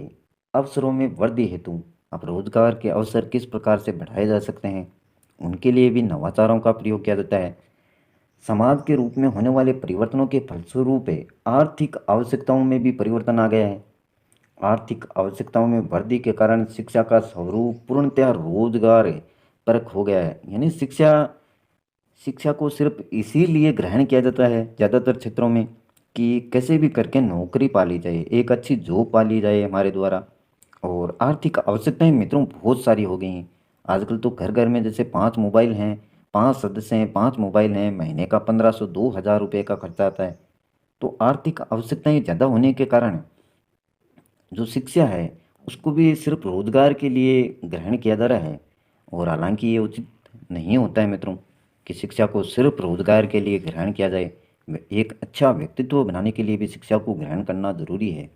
Speaker 1: अवसरों में वृद्धि हेतु, अब रोजगार के अवसर किस प्रकार से बढ़ाए जा सकते हैं, उनके लिए भी नवाचारों का प्रयोग किया जाता है। समाज के रूप में होने वाले परिवर्तनों के फलस्वरूप आर्थिक आवश्यकताओं में भी परिवर्तन आ गया है। आर्थिक आवश्यकताओं में वृद्धि के कारण शिक्षा का स्वरूप पूर्णतः रोजगार परक हो गया है। यानी शिक्षा शिक्षा को सिर्फ इसीलिए ग्रहण किया जाता है ज़्यादातर क्षेत्रों में कि कैसे भी करके नौकरी पा ली जाए, एक अच्छी जॉब पा ली जाए हमारे द्वारा। और आर्थिक आवश्यकताएं मित्रों बहुत सारी हो गई हैं। आजकल तो घर घर में जैसे 5 मोबाइल हैं, 5 सदस्य हैं, 5 मोबाइल हैं, महीने का 1500 2000 रुपये का खर्चा आता है। तो आर्थिक आवश्यकताएं ज़्यादा होने के कारण जो शिक्षा है उसको भी सिर्फ रोजगार के लिए ग्रहण किया जा रहा है। और हालांकि ये उचित नहीं होता है मित्रों कि शिक्षा को सिर्फ रोजगार के लिए ग्रहण किया जाए। एक अच्छा व्यक्तित्व बनाने के लिए भी शिक्षा को ग्रहण करना जरूरी है।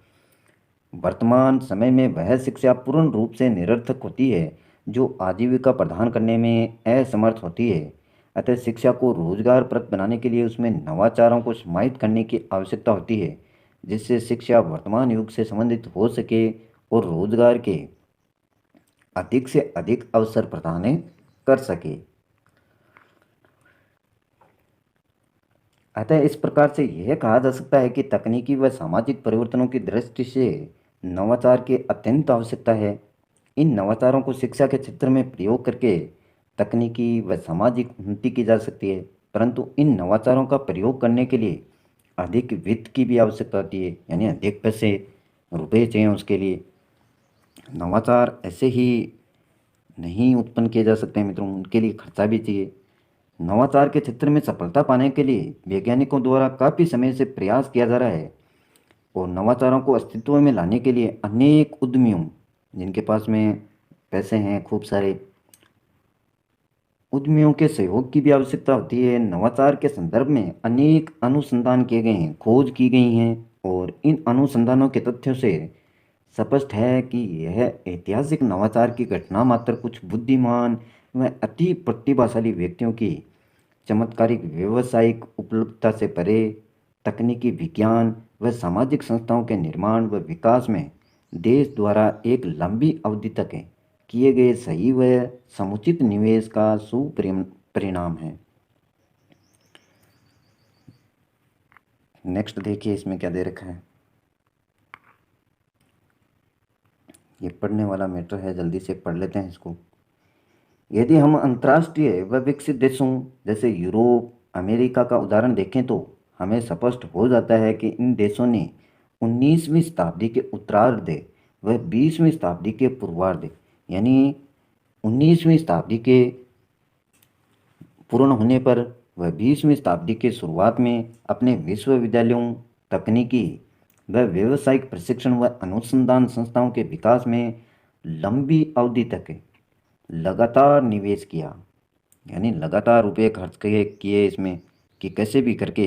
Speaker 1: वर्तमान समय में वह शिक्षा पूर्ण रूप से निरर्थक होती है जो आजीविका प्रदान करने में असमर्थ होती है। अतः शिक्षा को रोजगारप्रद बनाने के लिए उसमें नवाचारों को समाहित करने की आवश्यकता होती है, जिससे शिक्षा वर्तमान युग से संबंधित हो सके और रोजगार के अधिक से अधिक अवसर प्रदान कर सके। अतः इस प्रकार से यह कहा जा सकता है कि तकनीकी व सामाजिक परिवर्तनों की दृष्टि से नवाचार की अत्यंत आवश्यकता है। इन नवाचारों को शिक्षा के क्षेत्र में प्रयोग करके तकनीकी व सामाजिक उन्नति की जा सकती है, परंतु इन नवाचारों का प्रयोग करने के लिए अधिक वित्त की भी आवश्यकता होती है, यानी अधिक पैसे रुपए चाहिए उसके लिए। नवाचार ऐसे ही नहीं उत्पन्न किए जा सकते हैं मित्रों, उनके लिए खर्चा भी चाहिए। नवाचार के क्षेत्र में सफलता पाने के लिए वैज्ञानिकों द्वारा काफ़ी समय से प्रयास किया जा रहा है, और नवाचारों को अस्तित्व में लाने के लिए अनेक उद्यमियों, जिनके पास में पैसे हैं खूब सारे, उद्यमियों के सहयोग की भी आवश्यकता होती है। नवाचार के संदर्भ में अनेक अनुसंधान किए गए हैं, खोज की गई हैं, और इन अनुसंधानों के तथ्यों से स्पष्ट है कि यह ऐतिहासिक नवाचार की घटना मात्र कुछ बुद्धिमान व अति प्रतिभाशाली व्यक्तियों की चमत्कारिक व्यावसायिक उपलब्धता से परे, तकनीकी विज्ञान व सामाजिक संस्थाओं के निर्माण व विकास में देश द्वारा एक लंबी अवधि तक किए गए सही व समुचित निवेश का सुपरिणाम है। नेक्स्ट देखिए इसमें क्या दे रखा है। ये पढ़ने वाला मैटर है, जल्दी से पढ़ लेते हैं इसको। यदि हम अंतर्राष्ट्रीय व विकसित देशों जैसे यूरोप, अमेरिका का उदाहरण देखें तो हमें स्पष्ट हो जाता है कि इन देशों ने 19वीं शताब्दी के उत्तरार्ध व 20वीं शताब्दी के पूर्वार्ध, यानी 19वीं शताब्दी के पूर्ण होने पर वह 20वीं शताब्दी के शुरुआत में अपने विश्वविद्यालयों, तकनीकी व व्यावसायिक प्रशिक्षण व अनुसंधान संस्थाओं के विकास में लंबी अवधि तक लगातार निवेश किया, यानी लगातार रुपये खर्च किए किए इसमें, कि कैसे भी करके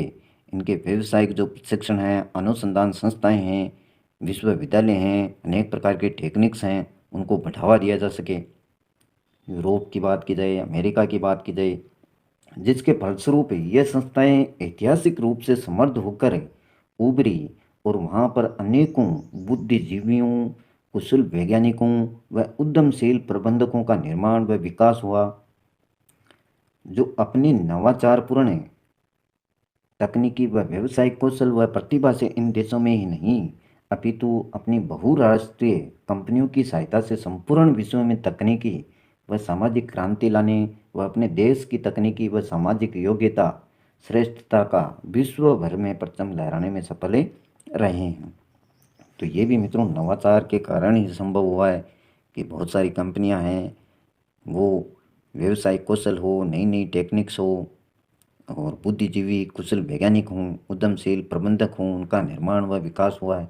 Speaker 1: इनके व्यावसायिक जो प्रशिक्षण हैं, अनुसंधान संस्थाएं हैं, विश्वविद्यालय हैं, अनेक प्रकार के टेक्निक्स हैं, उनको बढ़ावा दिया जा सके। यूरोप की बात की जाए, अमेरिका की बात की जाए, जिसके फलस्वरूप ये संस्थाएं ऐतिहासिक रूप से समृद्ध होकर उभरी, और वहाँ पर अनेकों बुद्धिजीवियों, कुशल वैज्ञानिकों व उद्यमशील प्रबंधकों का निर्माण व विकास हुआ, जो अपनी नवाचारपूर्ण तकनीकी व व्यावसायिक कौशल व प्रतिभा से इन देशों में ही नहीं अपितु अपनी बहुराष्ट्रीय कंपनियों की सहायता से संपूर्ण विश्व में तकनीकी व सामाजिक क्रांति लाने व अपने देश की तकनीकी व सामाजिक योग्यता श्रेष्ठता का विश्व भर में परचम लहराने में सफल रहे हैं। तो ये भी मित्रों नवाचार के कारण ही संभव हुआ है कि बहुत सारी कंपनियां हैं, वो व्यवसायिक कौशल हो, नई नई टेक्निक्स हो, और बुद्धिजीवी कुशल वैज्ञानिक हों, उद्यमशील प्रबंधक हों, उनका निर्माण व विकास हुआ है।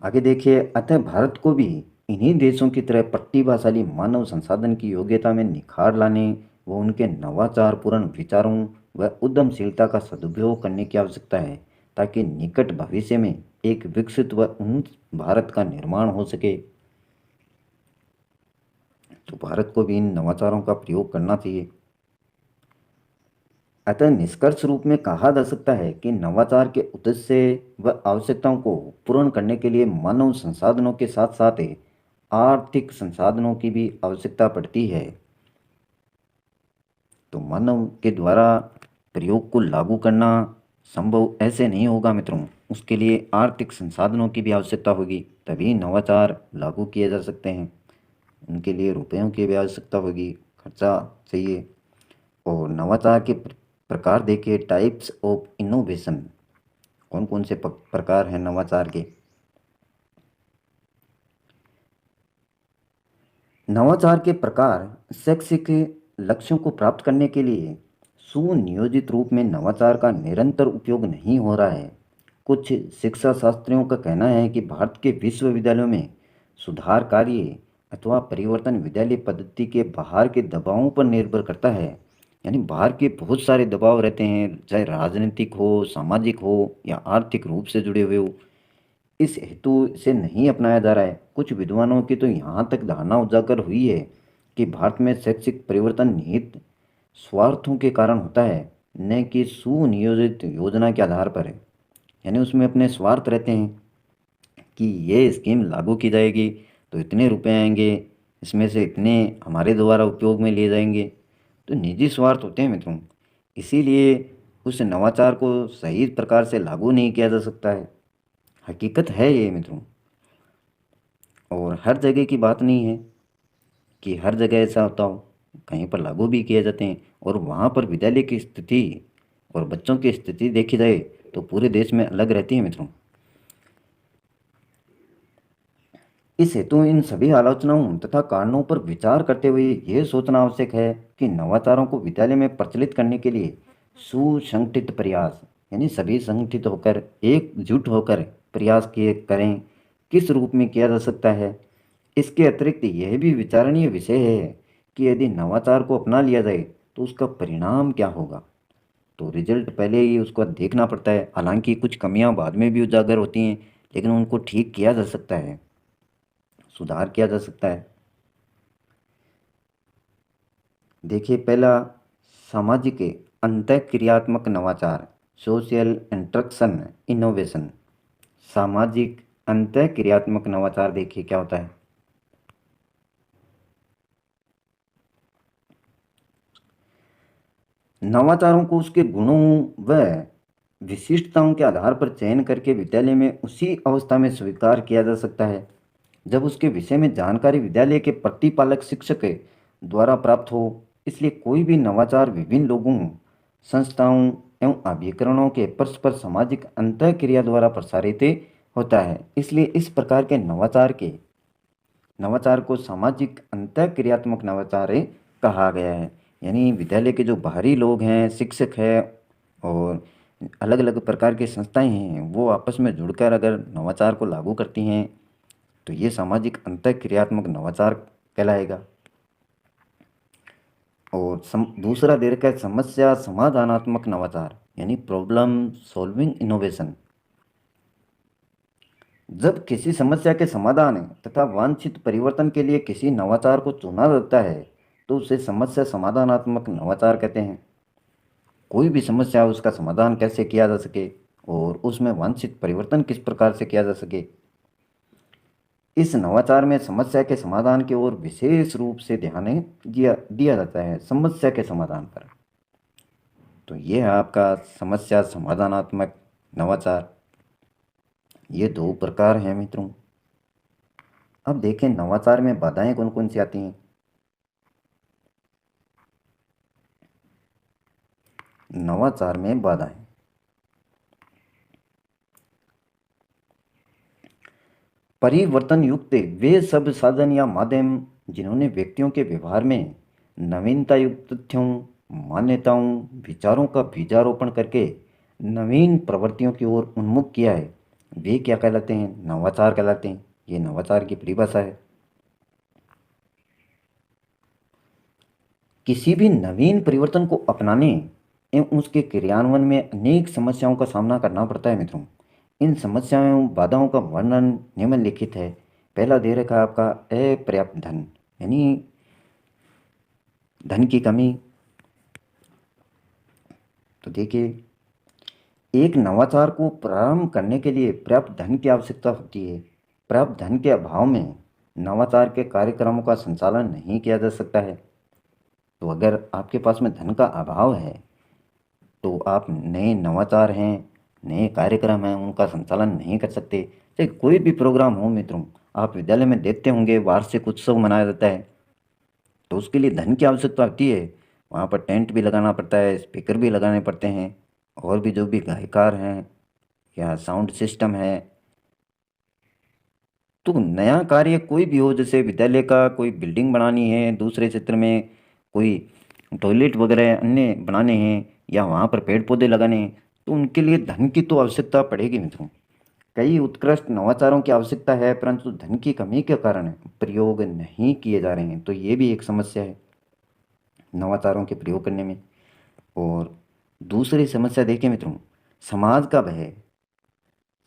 Speaker 1: आगे देखिए, अतः भारत को भी इन्हीं देशों की तरह प्रतिभाशाली मानव संसाधन की योग्यता में निखार लाने व उनके नवाचारपूर्ण विचारों व उद्यमशीलता का सदुपयोग करने की आवश्यकता है, ताकि निकट भविष्य में एक विकसित व उन्नत भारत का निर्माण हो सके। तो भारत को भी इन नवाचारों का प्रयोग करना चाहिए। अतः निष्कर्ष रूप में कहा जा सकता है कि नवाचार के उद्देश्य व आवश्यकताओं को पूर्ण करने के लिए मानव संसाधनों के साथ साथ आर्थिक संसाधनों की भी आवश्यकता पड़ती है। तो मानव के द्वारा प्रयोग को लागू करना संभव ऐसे नहीं होगा मित्रों, उसके लिए आर्थिक संसाधनों की भी आवश्यकता होगी, तभी नवाचार लागू किए जा सकते हैं। उनके लिए रुपयों की भी आवश्यकता होगी, खर्चा चाहिए। और नवाचार के प्रकार देखिए, टाइप्स ऑफ इनोवेशन, कौन कौन से प्रकार हैं नवाचार के। नवाचार के प्रकार शैक्षिक लक्ष्यों को प्राप्त करने के लिए सुनियोजित रूप में नवाचार का निरंतर उपयोग नहीं हो रहा है। कुछ शिक्षा शास्त्रियों का कहना है कि भारत के विश्वविद्यालयों में सुधार कार्य अथवा परिवर्तन विद्यालय पद्धति के बाहर के दबावों पर निर्भर करता है, यानी बाहर के बहुत सारे दबाव रहते हैं, चाहे राजनीतिक हो, सामाजिक हो, या आर्थिक रूप से जुड़े हुए हो, इस हेतु से नहीं अपनाया जा रहा है। कुछ विद्वानों की तो यहाँ तक धारणा उजागर हुई है कि भारत में शैक्षिक परिवर्तन निहित स्वार्थों के कारण होता है, न कि सुनियोजित योजना के आधार पर है। यानी उसमें अपने स्वार्थ रहते हैं कि ये स्कीम लागू की जाएगी तो इतने रुपए आएंगे, इसमें से इतने हमारे द्वारा उपयोग में लिए जाएंगे, तो निजी स्वार्थ होते हैं मित्रों। इसीलिए उस नवाचार को सही प्रकार से लागू नहीं किया जा सकता है। हकीकत है ये मित्रों, और हर जगह की बात नहीं है कि हर जगह ऐसा होता हो, कहीं पर लागू भी किए जाते हैं, और वहाँ पर विद्यालय की स्थिति और बच्चों की स्थिति देखी जाए तो पूरे देश में अलग रहती है मित्रों। इस हेतु इन सभी आलोचनाओं तथा कारणों पर विचार करते हुए यह सोचना आवश्यक है कि नवाचारों को विद्यालय में प्रचलित करने के लिए सुसंगठित प्रयास, यानी सभी संगठित होकर एकजुट होकर प्रयास किए करें, किस रूप में किया जा सकता है। इसके अतिरिक्त यह भी विचारणीय विषय है कि यदि नवाचार को अपना लिया जाए तो उसका परिणाम क्या होगा। तो रिजल्ट पहले ही उसको देखना पड़ता है, हालांकि कुछ कमियां बाद में भी उजागर होती हैं, लेकिन उनको ठीक किया जा सकता है, सुधार किया जा सकता है। देखिए, पहला सामाजिक अंतःक्रियात्मक नवाचार, सोशल इंटरेक्शन इनोवेशन। सामाजिक अंतःक्रियात्मक नवाचार देखिए क्या होता है। नवाचारों को उसके गुणों व विशिष्टताओं के आधार पर चयन करके विद्यालय में उसी अवस्था में स्वीकार किया जा सकता है जब उसके विषय में जानकारी विद्यालय के प्रतिपालक शिक्षक द्वारा प्राप्त हो। इसलिए कोई भी नवाचार विभिन्न लोगों, संस्थाओं एवं अभिकरणों के परस्पर सामाजिक अंतःक्रिया द्वारा प्रसारित होता है। इसलिए इस प्रकार के नवाचार को सामाजिक अंतःक्रियात्मक नवाचार कहा गया है। यानी विद्यालय के जो बाहरी लोग हैं, शिक्षक हैं और अलग अलग प्रकार की संस्थाएं हैं, वो आपस में जुड़कर अगर नवाचार को लागू करती हैं तो ये सामाजिक अंतःक्रियात्मक नवाचार कहलाएगा। और दूसरा दे रखा है समस्या समाधानात्मक नवाचार, यानी प्रॉब्लम सॉल्विंग इनोवेशन। जब किसी समस्या के समाधान तथा वांछित परिवर्तन के लिए किसी नवाचार को चुना जाता है तो उसे समस्या समाधानात्मक नवाचार कहते हैं। कोई भी समस्या उसका समाधान कैसे किया जा सके और उसमें वांछित परिवर्तन किस प्रकार से किया जा सके, इस नवाचार में समस्या के समाधान की ओर विशेष रूप से ध्यान दिया जाता है, समस्या के समाधान पर। तो ये है आपका समस्या समाधानात्मक नवाचार। ये दो प्रकार हैं मित्रों। अब देखें नवाचार में बाधाएं कौन कौन सी आती हैं। नवाचार में बाधाएं, परिवर्तन युक्त वे सब साधन या माध्यम जिन्होंने व्यक्तियों के व्यवहार में नवीनता युक्त तथ्यों, मान्यताओं, विचारों का बीजारोपण करके नवीन प्रवृत्तियों की ओर उन्मुख किया है, वे क्या कहलाते हैं, नवाचार कहलाते हैं। ये नवाचार की परिभाषा है। किसी भी नवीन परिवर्तन को अपनाने एवं उसके क्रियान्वयन में अनेक समस्याओं का सामना करना पड़ता है मित्रों। इन समस्याओं एवं बाधाओं का वर्णन निम्नलिखित है। पहला दे रखा है आपका अपर्याप्त धन, यानी धन की कमी। तो देखिए, एक नवाचार को प्रारंभ करने के लिए पर्याप्त धन की आवश्यकता होती है। पर्याप्त धन के अभाव में नवाचार के कार्यक्रमों का संचालन नहीं किया जा सकता है। तो अगर आपके पास में धन का अभाव है तो आप नए नवाचार हैं, नए कार्यक्रम हैं, उनका संचालन नहीं कर सकते। चाहे कोई भी प्रोग्राम हो मित्रों, आप विद्यालय में देखते होंगे वार्षिक उत्सव मनाया जाता है तो उसके लिए धन की आवश्यकता होती है। वहाँ पर टेंट भी लगाना पड़ता है, स्पीकर भी लगाने पड़ते हैं, और भी जो भी गायकार हैं या साउंड सिस्टम है। तो नया कार्य कोई भी हो, जैसे विद्यालय का कोई बिल्डिंग बनानी है, दूसरे क्षेत्र में कोई टॉयलेट वगैरह अन्य बनाने हैं या वहाँ पर पेड़ पौधे लगाने हैं, तो उनके लिए धन की तो आवश्यकता पड़ेगी मित्रों। कई उत्कृष्ट नवाचारों की आवश्यकता है परंतु धन की कमी के कारण प्रयोग नहीं किए जा रहे हैं। तो ये भी एक समस्या है नवाचारों के प्रयोग करने में। और दूसरी समस्या देखें मित्रों, समाज का भय।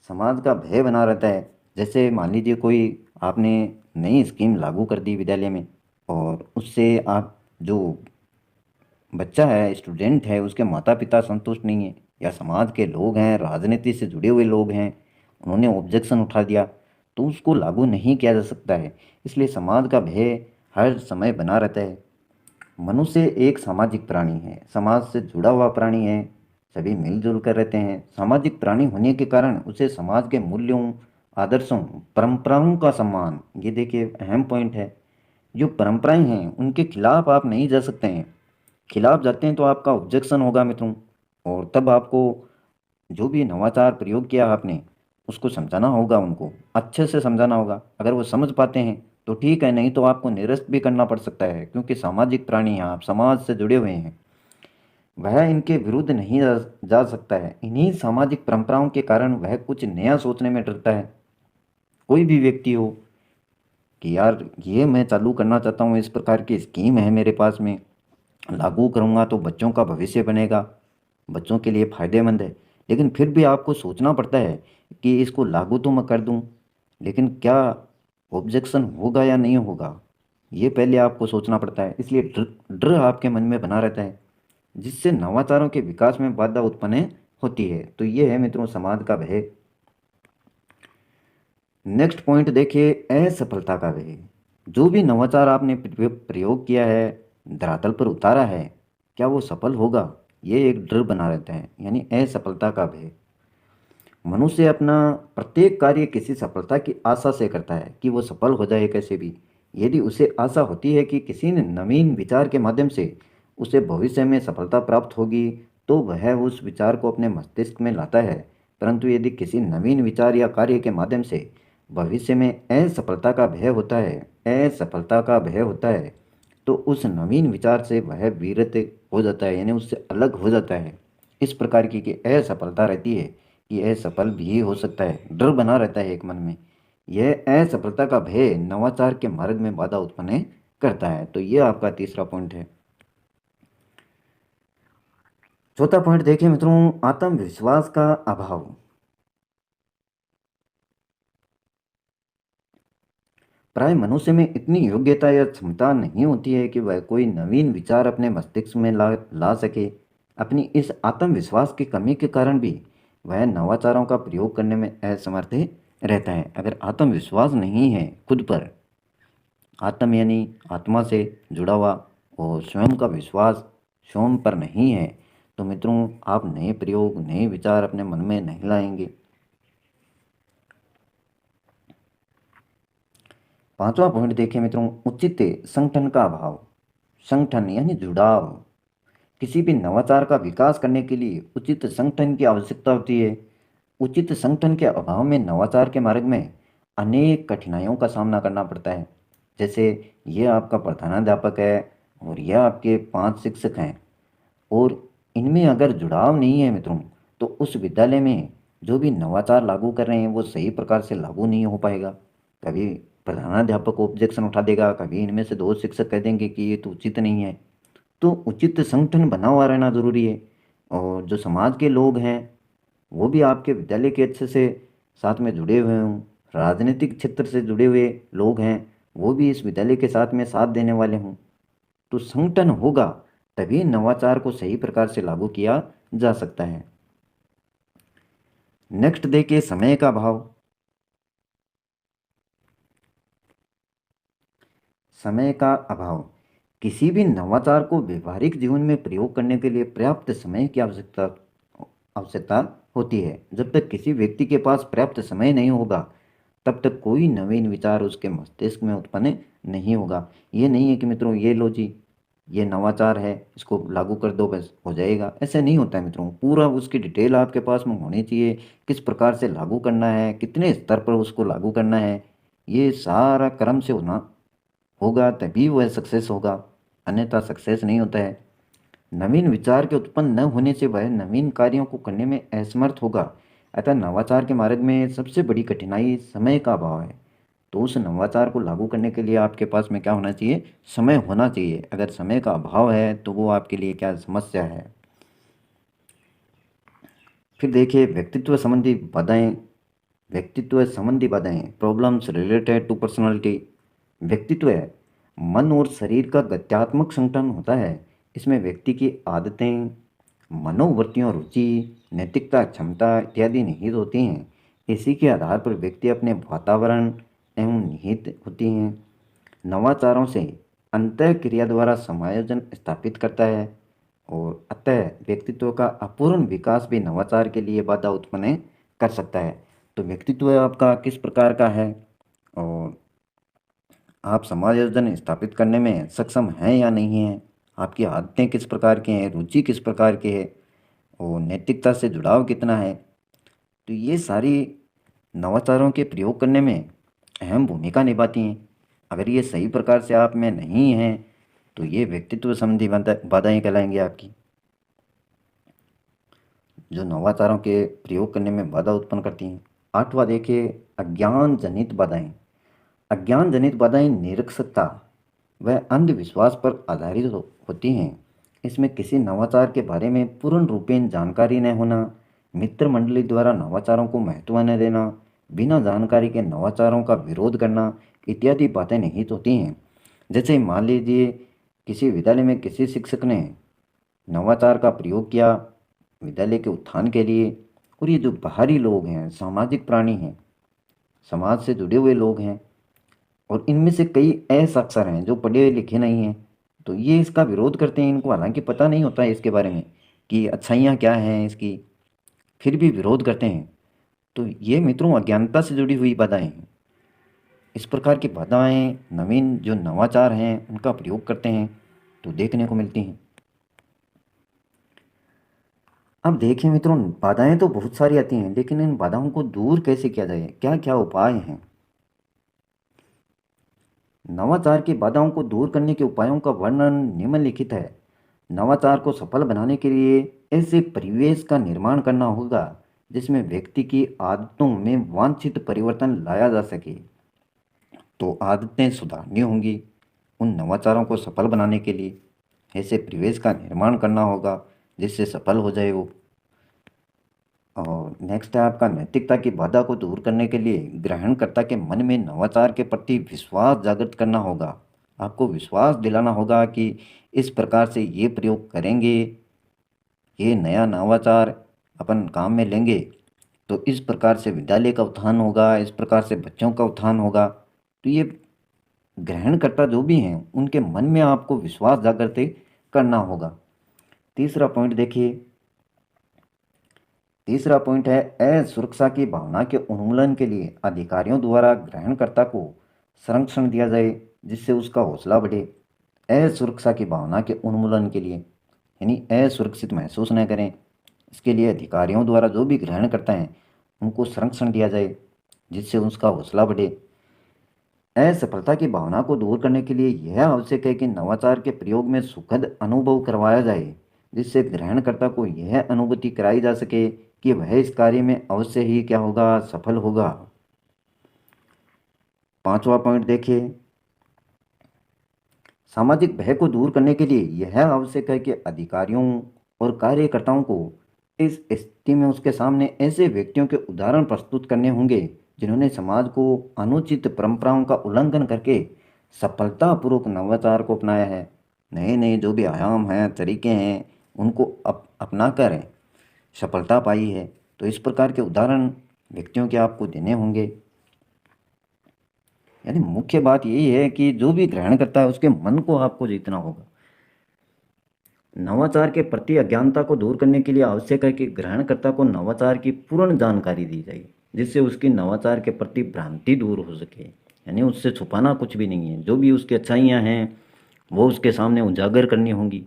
Speaker 1: समाज का भय बना रहता है। जैसे मान लीजिए कोई आपने नई स्कीम लागू कर दी विद्यालय में और उससे आप जो बच्चा है, स्टूडेंट है, उसके माता पिता संतुष्ट नहीं है या समाज के लोग हैं, राजनीति से जुड़े हुए लोग हैं, उन्होंने ऑब्जेक्शन उठा दिया तो उसको लागू नहीं किया जा सकता है। इसलिए समाज का भय हर समय बना रहता है। मनुष्य एक सामाजिक प्राणी है, समाज से जुड़ा हुआ प्राणी है, सभी मिलजुल कर रहते हैं। सामाजिक प्राणी होने के कारण उसे समाज के मूल्यों, आदर्शों, परंपराओं का सम्मान, ये देखिए अहम पॉइंट है। जो परंपराएं हैं उनके खिलाफ आप नहीं जा सकते हैं। खिलाफ जाते हैं तो आपका ऑब्जेक्शन होगा मित्रों। और तब आपको जो भी नवाचार प्रयोग किया आपने उसको समझाना होगा, उनको अच्छे से समझाना होगा। अगर वो समझ पाते हैं तो ठीक है, नहीं तो आपको निरस्त भी करना पड़ सकता है, क्योंकि सामाजिक प्राणी हैं आप, समाज से जुड़े हुए हैं। वह इनके विरुद्ध नहीं जा सकता है। इन्हीं सामाजिक परंपराओं के कारण वह कुछ नया सोचने में डरता है। कोई भी व्यक्ति हो कि यार ये मैं चालू करना चाहता हूँ, इस प्रकार की स्कीम है मेरे पास में, लागू करूँगा तो बच्चों का भविष्य बनेगा, बच्चों के लिए फ़ायदेमंद है। लेकिन फिर भी आपको सोचना पड़ता है कि इसको लागू तो मैं कर दूँ, लेकिन क्या ऑब्जेक्शन होगा या नहीं होगा, ये पहले आपको सोचना पड़ता है। इसलिए डर डर आपके मन में बना रहता है, जिससे नवाचारों के विकास में बाधा उत्पन्न होती है। तो ये है मित्रों समाज का भय। नेक्स्ट पॉइंट देखिए, असफलता का भय। जो भी नवाचार आपने प्रयोग किया है, धरातल पर उतारा है, क्या वो सफल होगा, ये एक डर बना रहता है, यानी असफलता का भय। मनुष्य अपना प्रत्येक कार्य किसी सफलता की आशा से करता है कि वो सफल हो जाए कैसे भी। यदि उसे आशा होती है कि किसी न नवीन विचार के माध्यम से उसे भविष्य में सफलता प्राप्त होगी, तो वह उस विचार को अपने मस्तिष्क में लाता है। परंतु यदि किसी नवीन विचार या कार्य के माध्यम से भविष्य में असफलता का भय होता है, तो उस नवीन विचार से वह विरत हो जाता है, यानी उससे अलग हो जाता है। इस प्रकार की कि असफलता रहती है कि असफल भी हो सकता है, डर बना रहता है एक मन में। यह असफलता का भय नवाचार के मार्ग में बाधा उत्पन्न करता है। तो यह आपका तीसरा पॉइंट है। चौथा पॉइंट देखिए मित्रों, आत्मविश्वास का अभाव। प्राय मनुष्य में इतनी योग्यता या क्षमता नहीं होती है कि वह कोई नवीन विचार अपने मस्तिष्क में ला सके। अपनी इस आत्मविश्वास की कमी के कारण भी वह नवाचारों का प्रयोग करने में असमर्थ रहता है। अगर आत्मविश्वास नहीं है खुद पर, आत्म यानी आत्मा से जुड़ा हुआ, और स्वयं का विश्वास स्वयं पर नहीं है, तो मित्रों आप नए प्रयोग, नए विचार अपने मन में नहीं लाएंगे। पांचवा पॉइंट देखिए मित्रों, उचित संगठन का अभाव। संगठन यानी जुड़ाव। किसी भी नवाचार का विकास करने के लिए उचित संगठन की आवश्यकता होती है। उचित संगठन के अभाव में नवाचार के मार्ग में अनेक कठिनाइयों का सामना करना पड़ता है। जैसे ये आपका प्रधानाध्यापक है और यह आपके 5 शिक्षक हैं, और इनमें अगर जुड़ाव नहीं है मित्रों, तो उस विद्यालय में जो भी नवाचार लागू कर रहे हैं वो सही प्रकार से लागू नहीं हो पाएगा। कभी प्रधानाध्यापक ऑब्जेक्शन उठा देगा, कभी इनमें से 2 शिक्षक कह देंगे कि ये तो उचित नहीं है। तो उचित संगठन बना हुआ रहना ज़रूरी है। और जो समाज के लोग हैं वो भी आपके विद्यालय के अच्छे से साथ में जुड़े हुए हों। राजनीतिक क्षेत्र से जुड़े हुए लोग हैं, वो भी इस विद्यालय के साथ में साथ देने वाले हों। तो संगठन होगा तभी नवाचार को सही प्रकार से लागू किया जा सकता है। नेक्स्ट देखिए, समय का अभाव। समय का अभाव। किसी भी नवाचार को व्यवहारिक जीवन में प्रयोग करने के लिए पर्याप्त समय की आवश्यकता होती है। जब तक किसी व्यक्ति के पास पर्याप्त समय नहीं होगा, तब तक कोई नवीन विचार उसके मस्तिष्क में उत्पन्न नहीं होगा। ये नहीं है कि मित्रों ये लो जी, ये नवाचार है, इसको लागू कर दो बस हो जाएगा, ऐसे नहीं होता है मित्रों। पूरा उसकी डिटेल आपके पास में होनी चाहिए, किस प्रकार से लागू करना है, कितने स्तर पर उसको लागू करना है, ये सारा क्रम से होना होगा, तभी वह सक्सेस होगा, अन्यथा सक्सेस नहीं होता है। नवीन विचार के उत्पन्न न होने से वह नवीन कार्यों को करने में असमर्थ होगा। अतः नवाचार के मार्ग में सबसे बड़ी कठिनाई समय का अभाव है। तो उस नवाचार को लागू करने के लिए आपके पास में क्या होना चाहिए, समय होना चाहिए। अगर समय का अभाव है तो वो आपके लिए क्या समस्या है। फिर देखिए, व्यक्तित्व संबंधी बाधाएं, प्रॉब्लम्स रिलेटेड टू पर्सनालिटी। व्यक्तित्व है मन और शरीर का गत्यात्मक संगठन होता है। इसमें व्यक्ति की आदतें, मनोवृत्तियों, रुचि, नैतिकता, क्षमता इत्यादि निहित होती हैं। इसी के आधार पर व्यक्ति अपने वातावरण एवं निहित होती हैं। नवाचारों से अंतः क्रिया द्वारा समायोजन स्थापित करता है, और अतः व्यक्तित्व का अपूर्ण विकास भी नवाचार के लिए बाधा उत्पन्न कर सकता है। तो व्यक्तित्व आपका किस प्रकार का है, और आप समायोजन स्थापित करने में सक्षम हैं या नहीं हैं, आपकी आदतें किस प्रकार की हैं, रुचि किस प्रकार की है, और नैतिकता से जुड़ाव कितना है। तो ये सारी नवाचारों के प्रयोग करने में अहम भूमिका निभाती हैं। अगर ये सही प्रकार से आप में नहीं हैं तो ये व्यक्तित्व संबंधी बाधाएं कहलाएंगी आपकी, जो नवाचारों के प्रयोग करने में बाधा उत्पन्न करती हैं। आठवां देखिए, अज्ञान जनित बाधाएं। अज्ञान जनित बाधाएं निरक्षरता व अंधविश्वास पर आधारित होती हैं। इसमें किसी नवाचार के बारे में पूर्ण रूपेण जानकारी न होना, मित्र मंडली द्वारा नवाचारों को महत्व न देना, बिना जानकारी के नवाचारों का विरोध करना इत्यादि बातें निहित होती हैं। जैसे मान लीजिए किसी विद्यालय में किसी शिक्षक ने नवाचार का प्रयोग किया विद्यालय के उत्थान के लिए, और ये जो बाहरी लोग हैं, सामाजिक प्राणी हैं, समाज से जुड़े हुए लोग हैं, और इनमें से कई असाक्षर हैं जो पढ़े लिखे नहीं हैं, तो ये इसका विरोध करते हैं। इनको हालांकि पता नहीं होता है इसके बारे में कि अच्छाइयाँ क्या हैं इसकी, फिर भी विरोध करते हैं। तो ये मित्रों अज्ञानता से जुड़ी हुई बाधाएं हैं। इस प्रकार की बाधाएं नवीन जो नवाचार हैं उनका प्रयोग करते हैं तो देखने को मिलती हैं। अब देखिए मित्रों, बाधाएं तो बहुत सारी आती हैं, लेकिन इन बाधाओं को दूर कैसे किया जाए, क्या क्या उपाय हैं। नवाचार की बाधाओं को दूर करने के उपायों का वर्णन निम्नलिखित है। नवाचार को सफल बनाने के लिए ऐसे परिवेश का निर्माण करना होगा जिसमें व्यक्ति की आदतों में वांछित परिवर्तन लाया जा सके। तो आदतें सुधारनी होंगी उन नवाचारों को सफल बनाने के लिए, ऐसे परिवेश का निर्माण करना होगा जिससे सफल हो जाए वो। और नेक्स्ट है आपका, नैतिकता की बाधा को दूर करने के लिए ग्रहणकर्ता के मन में नवाचार के प्रति विश्वास जागृत करना होगा। आपको विश्वास दिलाना होगा कि इस प्रकार से ये प्रयोग करेंगे, ये नया नवाचार अपन काम में लेंगे तो इस प्रकार से विद्यालय का उत्थान होगा, इस प्रकार से बच्चों का उत्थान होगा। तो ये ग्रहणकर्ता जो भी हैं उनके मन में आपको विश्वास जागृत करना होगा। तीसरा पॉइंट देखिए, तीसरा पॉइंट है असुरक्षा की भावना के उन्मूलन के लिए अधिकारियों द्वारा ग्रहणकर्ता को संरक्षण दिया जाए जिससे उसका हौसला बढ़े। असुरक्षा की भावना के उन्मूलन के लिए यानी असुरक्षित महसूस न करें, इसके लिए अधिकारियों द्वारा जो भी ग्रहण करता है उनको संरक्षण दिया जाए जिससे उसका हौसला बढ़े। असफलता की भावना को दूर करने के लिए यह आवश्यक है कि नवाचार के प्रयोग में सुखद अनुभव करवाया जाए जिससे ग्रहणकर्ता को यह अनुभूति कराई जा सके कि वह इस कार्य में अवश्य ही क्या होगा, सफल होगा। पांचवा पॉइंट देखिए, सामाजिक भय को दूर करने के लिए यह आवश्यक है कि अधिकारियों और कार्यकर्ताओं को इस स्थिति में उसके सामने ऐसे व्यक्तियों के उदाहरण प्रस्तुत करने होंगे जिन्होंने समाज को अनुचित परंपराओं का उल्लंघन करके सफलतापूर्वक नवाचार को अपनाया है। नए नए जो भी आयाम हैं, तरीके हैं, उनको अपना कर सफलता पाई है। तो इस प्रकार के उदाहरण व्यक्तियों के आपको देने होंगे। यानी मुख्य बात यही है कि जो भी ग्रहण करता है उसके मन को आपको जीतना होगा। नवाचार के प्रति अज्ञानता को दूर करने के लिए आवश्यक है कि ग्रहणकर्ता को नवाचार की पूर्ण जानकारी दी जाए जिससे उसकी नवाचार के प्रति भ्रांति दूर हो सके। यानी उससे छुपाना कुछ भी नहीं है, जो भी उसकी अच्छाइयाँ हैं वो उसके सामने उजागर करनी होंगी।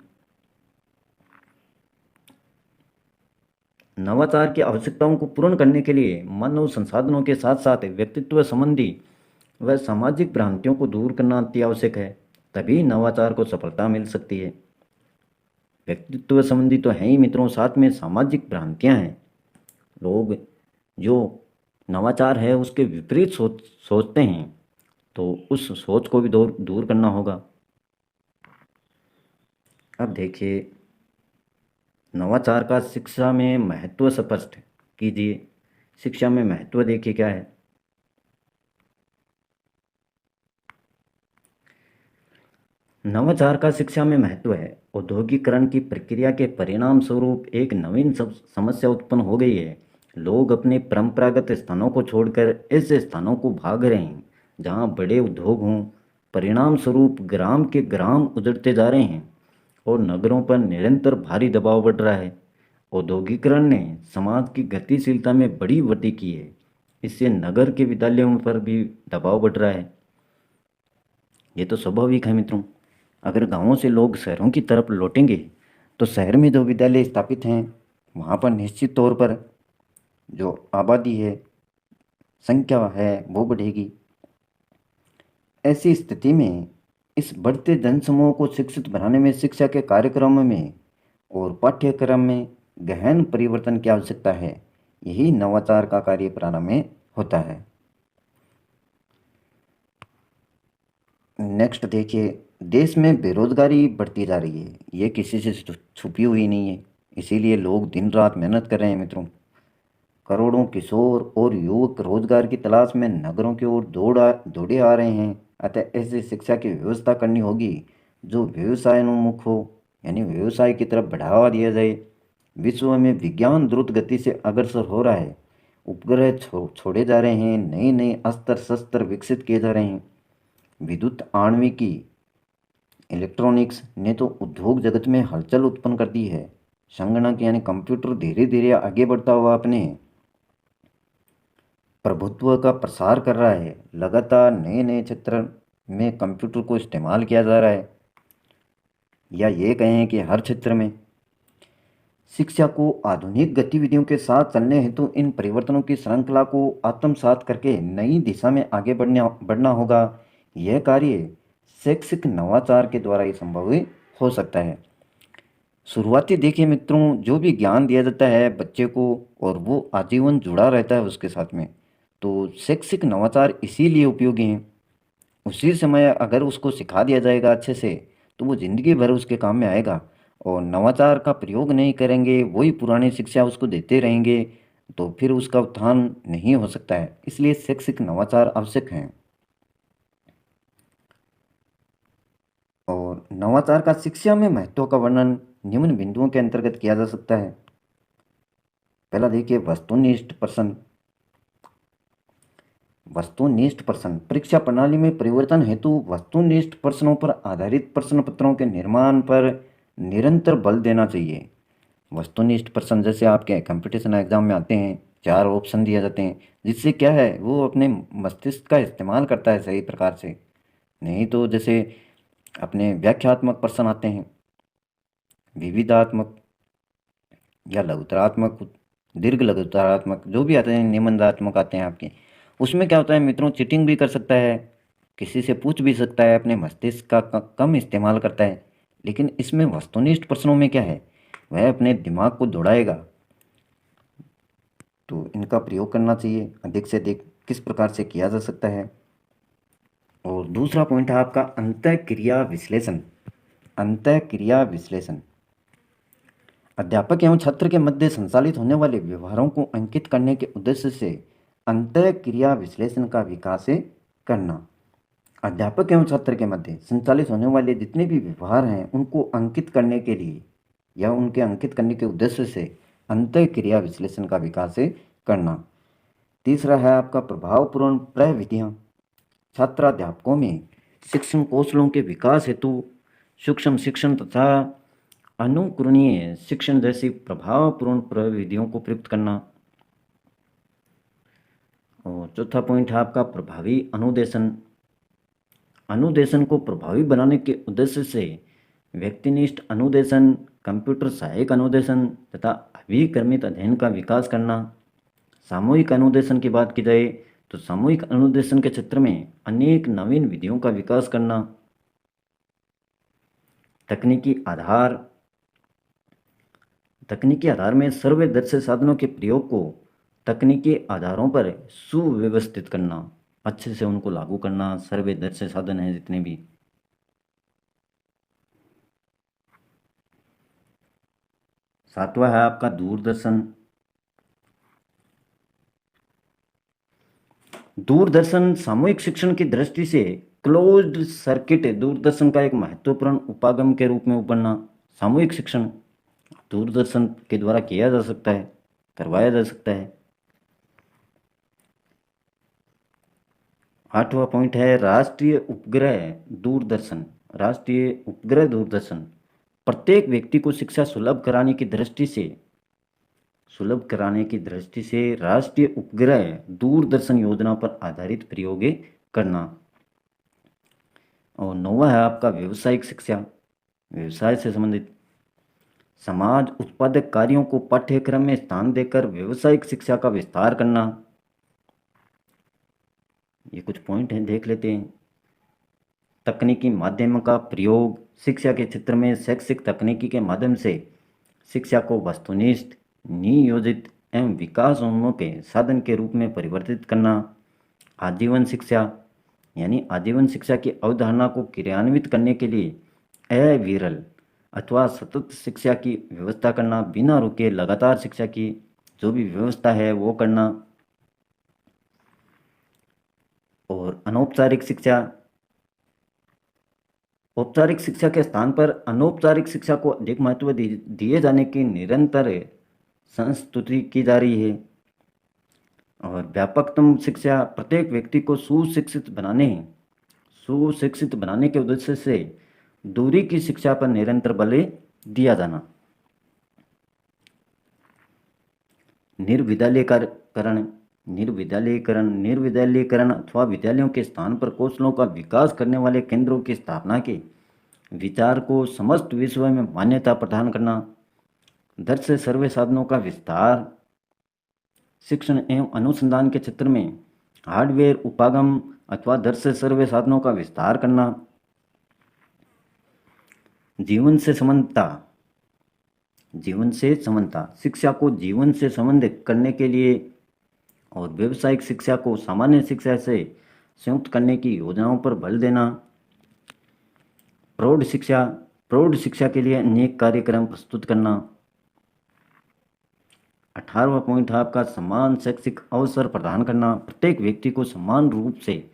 Speaker 1: नवाचार की आवश्यकताओं को पूर्ण करने के लिए मानव संसाधनों के साथ साथ व्यक्तित्व संबंधी व सामाजिक भ्रांतियों को दूर करना अति आवश्यक है, तभी नवाचार को सफलता मिल सकती है। व्यक्तित्व संबंधी तो है ही मित्रों, साथ में सामाजिक भ्रांतियां हैं। लोग जो नवाचार है उसके विपरीत सोचते हैं, तो उस सोच को भी दूर दूर करना होगा। अब देखिए, नवाचार का शिक्षा में महत्व स्पष्ट कीजिए। शिक्षा में महत्व देखिए क्या है। नवाचार का शिक्षा में महत्व है। औद्योगिकरण की प्रक्रिया के परिणाम स्वरूप एक नवीन समस्या उत्पन्न हो गई है। लोग अपने परंपरागत स्थानों को छोड़कर ऐसे स्थानों को भाग रहे हैं जहां बड़े उद्योग हों। परिणाम स्वरूप ग्राम के ग्राम उजड़ते जा रहे हैं और नगरों पर निरंतर भारी दबाव बढ़ रहा है। औद्योगिकरण ने समाज की गतिशीलता में बड़ी वृद्धि की है। इससे नगर के विद्यालयों पर भी दबाव बढ़ रहा है। ये तो स्वाभाविक है मित्रों। अगर गांवों से लोग शहरों की तरफ लौटेंगे तो शहर में जो विद्यालय स्थापित हैं वहाँ पर निश्चित तौर पर जो आबादी है, संख्या है, वो बढ़ेगी। ऐसी स्थिति में इस बढ़ते जनसमूह को शिक्षित बनाने में शिक्षा के कार्यक्रम में और पाठ्यक्रम में गहन परिवर्तन की आवश्यकता है। यही नवाचार का कार्य प्रारंभ में होता है। नेक्स्ट देखिए, देश में बेरोजगारी बढ़ती जा रही है। ये किसी से छुपी हुई नहीं है, इसीलिए लोग दिन रात मेहनत कर रहे हैं मित्रों। करोड़ों किशोर और युवक रोजगार की तलाश में नगरों की ओर दौड़े आ रहे हैं। अतः ऐसी शिक्षा की व्यवस्था करनी होगी जो व्यवसायोन्मुख हो, यानी व्यवसाय की तरफ बढ़ावा दिया जाए। विश्व में विज्ञान द्रुत गति से अग्रसर हो रहा है। उपग्रह छोड़े जा रहे हैं, नए नए अस्त्र शस्त्र विकसित किए जा रहे हैं। विद्युत आणविकी इलेक्ट्रॉनिक्स ने तो उद्योग जगत में हलचल उत्पन्न कर दी है। संगणक यानी कंप्यूटर धीरे धीरे आगे बढ़ता हुआ अपने प्रभुत्व का प्रसार कर रहा है। लगातार नए नए क्षेत्र में कंप्यूटर को इस्तेमाल किया जा रहा है, या ये कहें कि हर क्षेत्र में। शिक्षा को आधुनिक गतिविधियों के साथ चलने हेतु इन परिवर्तनों की श्रृंखला को आत्मसात करके नई दिशा में आगे बढ़ना होगा। यह कार्य शैक्षिक नवाचार के द्वारा ही संभव हो सकता है। शुरुआती देखिए मित्रों, जो भी ज्ञान दिया जाता है बच्चे को और वो आजीवन जुड़ा रहता है उसके साथ में, तो शैक्षिक नवाचार इसीलिए उपयोगी हैं। उसी समय अगर उसको सिखा दिया जाएगा अच्छे से, तो वो ज़िंदगी भर उसके काम में आएगा। और नवाचार का प्रयोग नहीं करेंगे, वही पुरानी शिक्षा उसको देते रहेंगे, तो फिर उसका उत्थान नहीं हो सकता है। इसलिए शैक्षिक नवाचार आवश्यक हैं। और नवाचार का शिक्षा में महत्व का वर्णन निम्न बिंदुओं के अंतर्गत किया जा सकता है। पहला देखिए, वस्तुनिष्ठ प्रश्न। वस्तुनिष्ठ प्रश्न परीक्षा प्रणाली में परिवर्तन हेतु वस्तुनिष्ठ प्रश्नों पर आधारित प्रश्न पत्रों के निर्माण पर निरंतर बल देना चाहिए। वस्तुनिष्ठ प्रश्न जैसे आपके कंपटीशन एग्जाम में आते हैं, 4 ऑप्शन दिए जाते हैं, जिससे क्या है वो अपने मस्तिष्क का इस्तेमाल करता है सही प्रकार से। नहीं तो जैसे अपने व्याख्यात्मक प्रश्न आते हैं, विविधात्मक या लघुतरात्मक, दीर्घ लघुतरात्मक, जो भी आते हैं, निबंधात्मक आते हैं आपके, उसमें क्या होता है मित्रों, चीटिंग भी कर सकता है, किसी से पूछ भी सकता है, अपने मस्तिष्क का कम इस्तेमाल करता है। लेकिन इसमें वस्तुनिष्ठ प्रश्नों में क्या है, वह अपने दिमाग को दौड़ाएगा। तो इनका प्रयोग करना चाहिए, अधिक से अधिक किस प्रकार से किया जा सकता है। और दूसरा पॉइंट है आपका अंतःक्रिया विश्लेषण। अंतःक्रिया विश्लेषण अध्यापक एवं छात्र के मध्य संचालित होने वाले व्यवहारों को अंकित करने के उद्देश्य से अंतःक्रिया विश्लेषण का विकास करना। अध्यापक एवं छात्र के मध्य संचालित होने वाले जितने भी व्यवहार हैं उनको अंकित करने के लिए या उनके अंकित करने के उद्देश्य से अंतःक्रिया विश्लेषण का विकास करना। तीसरा है आपका प्रभावपूर्ण प्रविधियाँ। छात्राध्यापकों में शिक्षण कौशलों के विकास हेतु सूक्ष्म शिक्षण तथा अनुकरणीय शिक्षण जैसी प्रभावपूर्ण प्रविधियों को प्रयुक्त करना। और चौथा पॉइंट है आपका प्रभावी अनुदेशन। अनुदेशन को प्रभावी बनाने के उद्देश्य से व्यक्तिनिष्ठ अनुदेशन, कंप्यूटर सहायक अनुदेशन तथा अभिक्रमित अध्ययन का विकास करना। सामूहिक अनुदेशन की बात की जाए तो सामूहिक अनुदेशन के क्षेत्र में अनेक नवीन विधियों का विकास करना। तकनीकी आधार में सर्वदर्शी साधनों के प्रयोग को तकनीकी आधारों पर सुव्यवस्थित करना, अच्छे से उनको लागू करना। सर्वदर्शी साधन हैं जितने भी। सातवां है आपका दूरदर्शन। दूरदर्शन सामूहिक शिक्षण की दृष्टि से क्लोज्ड सर्किट दूरदर्शन का एक महत्वपूर्ण उपागम के रूप में उभरना। सामूहिक शिक्षण दूरदर्शन के द्वारा किया जा सकता है, करवाया जा सकता है। आठवां पॉइंट है राष्ट्रीय उपग्रह दूरदर्शन। राष्ट्रीय उपग्रह दूरदर्शन प्रत्येक व्यक्ति को शिक्षा सुलभ कराने की दृष्टि से राष्ट्रीय उपग्रह दूरदर्शन योजना पर आधारित प्रयोग करना। और नौवां है आपका व्यवसायिक शिक्षा, व्यवसाय से संबंधित। समाज उत्पादक कार्यों को पाठ्यक्रम में स्थान देकर व्यावसायिक शिक्षा का विस्तार करना। ये कुछ पॉइंट हैं, देख लेते हैं। तकनीकी माध्यमों का प्रयोग, शिक्षा के क्षेत्र में शैक्षिक तकनीकी के माध्यम से शिक्षा को वस्तुनिष्ठ, नियोजित एवं विकासोन्मुख के साधन के रूप में परिवर्तित करना। आजीवन शिक्षा यानी आजीवन शिक्षा की अवधारणा को क्रियान्वित करने के लिए अविरल अथवा सतत शिक्षा की व्यवस्था करना, बिना रुके लगातार शिक्षा की जो भी व्यवस्था है वो करना। और अनौपचारिक शिक्षा, औपचारिक शिक्षा के स्थान पर अनौपचारिक शिक्षा को अधिक महत्व दिए जाने की निरंतर संस्तुति की जा रही है। और व्यापकतम शिक्षा प्रत्येक व्यक्ति को सुशिक्षित बनाने के उद्देश्य से दूरी की शिक्षा पर निरंतर बल दिया जाना। निर्विद्यालयीकरण अथवा विद्यालयों के स्थान पर कौशलों का विकास करने वाले केंद्रों की स्थापना के विचार को समस्त विश्व में मान्यता प्रदान करना। दर्श सर्वे साधनों का विस्तार, शिक्षण एवं अनुसंधान के क्षेत्र में हार्डवेयर उपागम अथवा दर्श सर्वे साधनों का विस्तार करना। जीवन से समानता, शिक्षा को जीवन से संबंधित करने के लिए और व्यावसायिक शिक्षा को सामान्य शिक्षा से संयुक्त करने की योजनाओं पर बल देना। प्रौढ़ शिक्षा के लिए अनेक कार्यक्रम प्रस्तुत करना। 18वां पॉइंट है आपका समान शैक्षिक अवसर प्रदान करना। प्रत्येक व्यक्ति को समान रूप से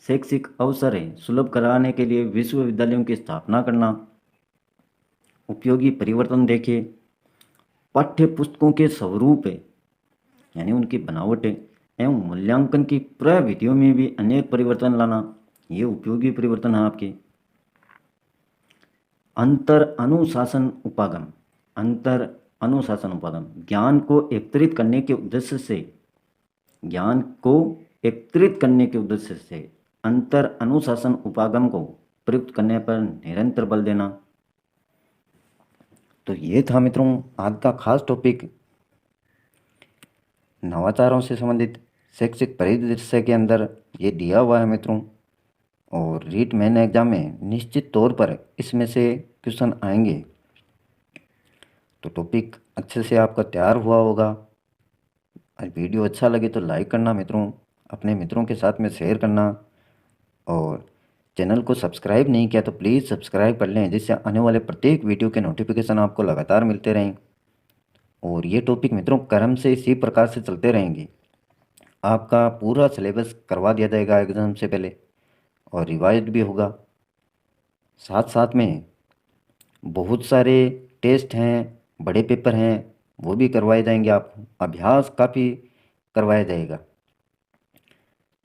Speaker 1: शैक्षिक अवसर सुलभ कराने के लिए विश्वविद्यालयों की स्थापना करना। उपयोगी परिवर्तन देखिए, पाठ्य पुस्तकों के स्वरूप यानी उनकी बनावट एवं मूल्यांकन की प्रविधियों में भी अनेक परिवर्तन लाना, ये उपयोगी परिवर्तन है आपके। अंतर अनुशासन उपागम, ज्ञान को एकत्रित करने के उद्देश्य से अंतर अनुशासन उपागम को प्रयुक्त करने पर निरंतर बल देना। तो ये था मित्रों आज का खास टॉपिक, नवाचारों से संबंधित शैक्षिक परिदृश्य के अंदर ये दिया हुआ है मित्रों। और रीट मेन एग्जाम में निश्चित तौर पर इसमें से क्वेश्चन आएंगे। तो टॉपिक अच्छे से आपका तैयार हुआ होगा। और वीडियो अच्छा लगे तो लाइक करना मित्रों, अपने मित्रों के साथ में शेयर करना। और चैनल को सब्सक्राइब नहीं किया तो प्लीज़ सब्सक्राइब कर लें, जिससे आने वाले प्रत्येक वीडियो के नोटिफिकेशन आपको लगातार मिलते रहें। और ये टॉपिक मित्रों क्रम से इसी प्रकार से चलते रहेंगे। आपका पूरा सिलेबस करवा दिया जाएगा एग्ज़ाम से पहले और रिवाइज भी होगा। साथ साथ में बहुत सारे टेस्ट हैं, बड़े पेपर हैं, वो भी करवाए जाएंगे। आप अभ्यास काफ़ी करवाया जाएगा।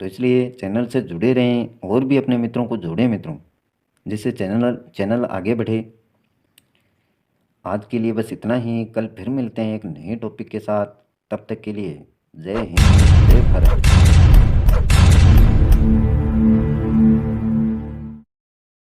Speaker 1: तो इसलिए चैनल से जुड़े रहें और भी अपने मित्रों को जोड़ें मित्रों, जिससे चैनल आगे बढ़े। आज के लिए बस इतना ही। कल फिर मिलते हैं एक नए टॉपिक के साथ। तब तक के लिए जय हिंद, जय भारत।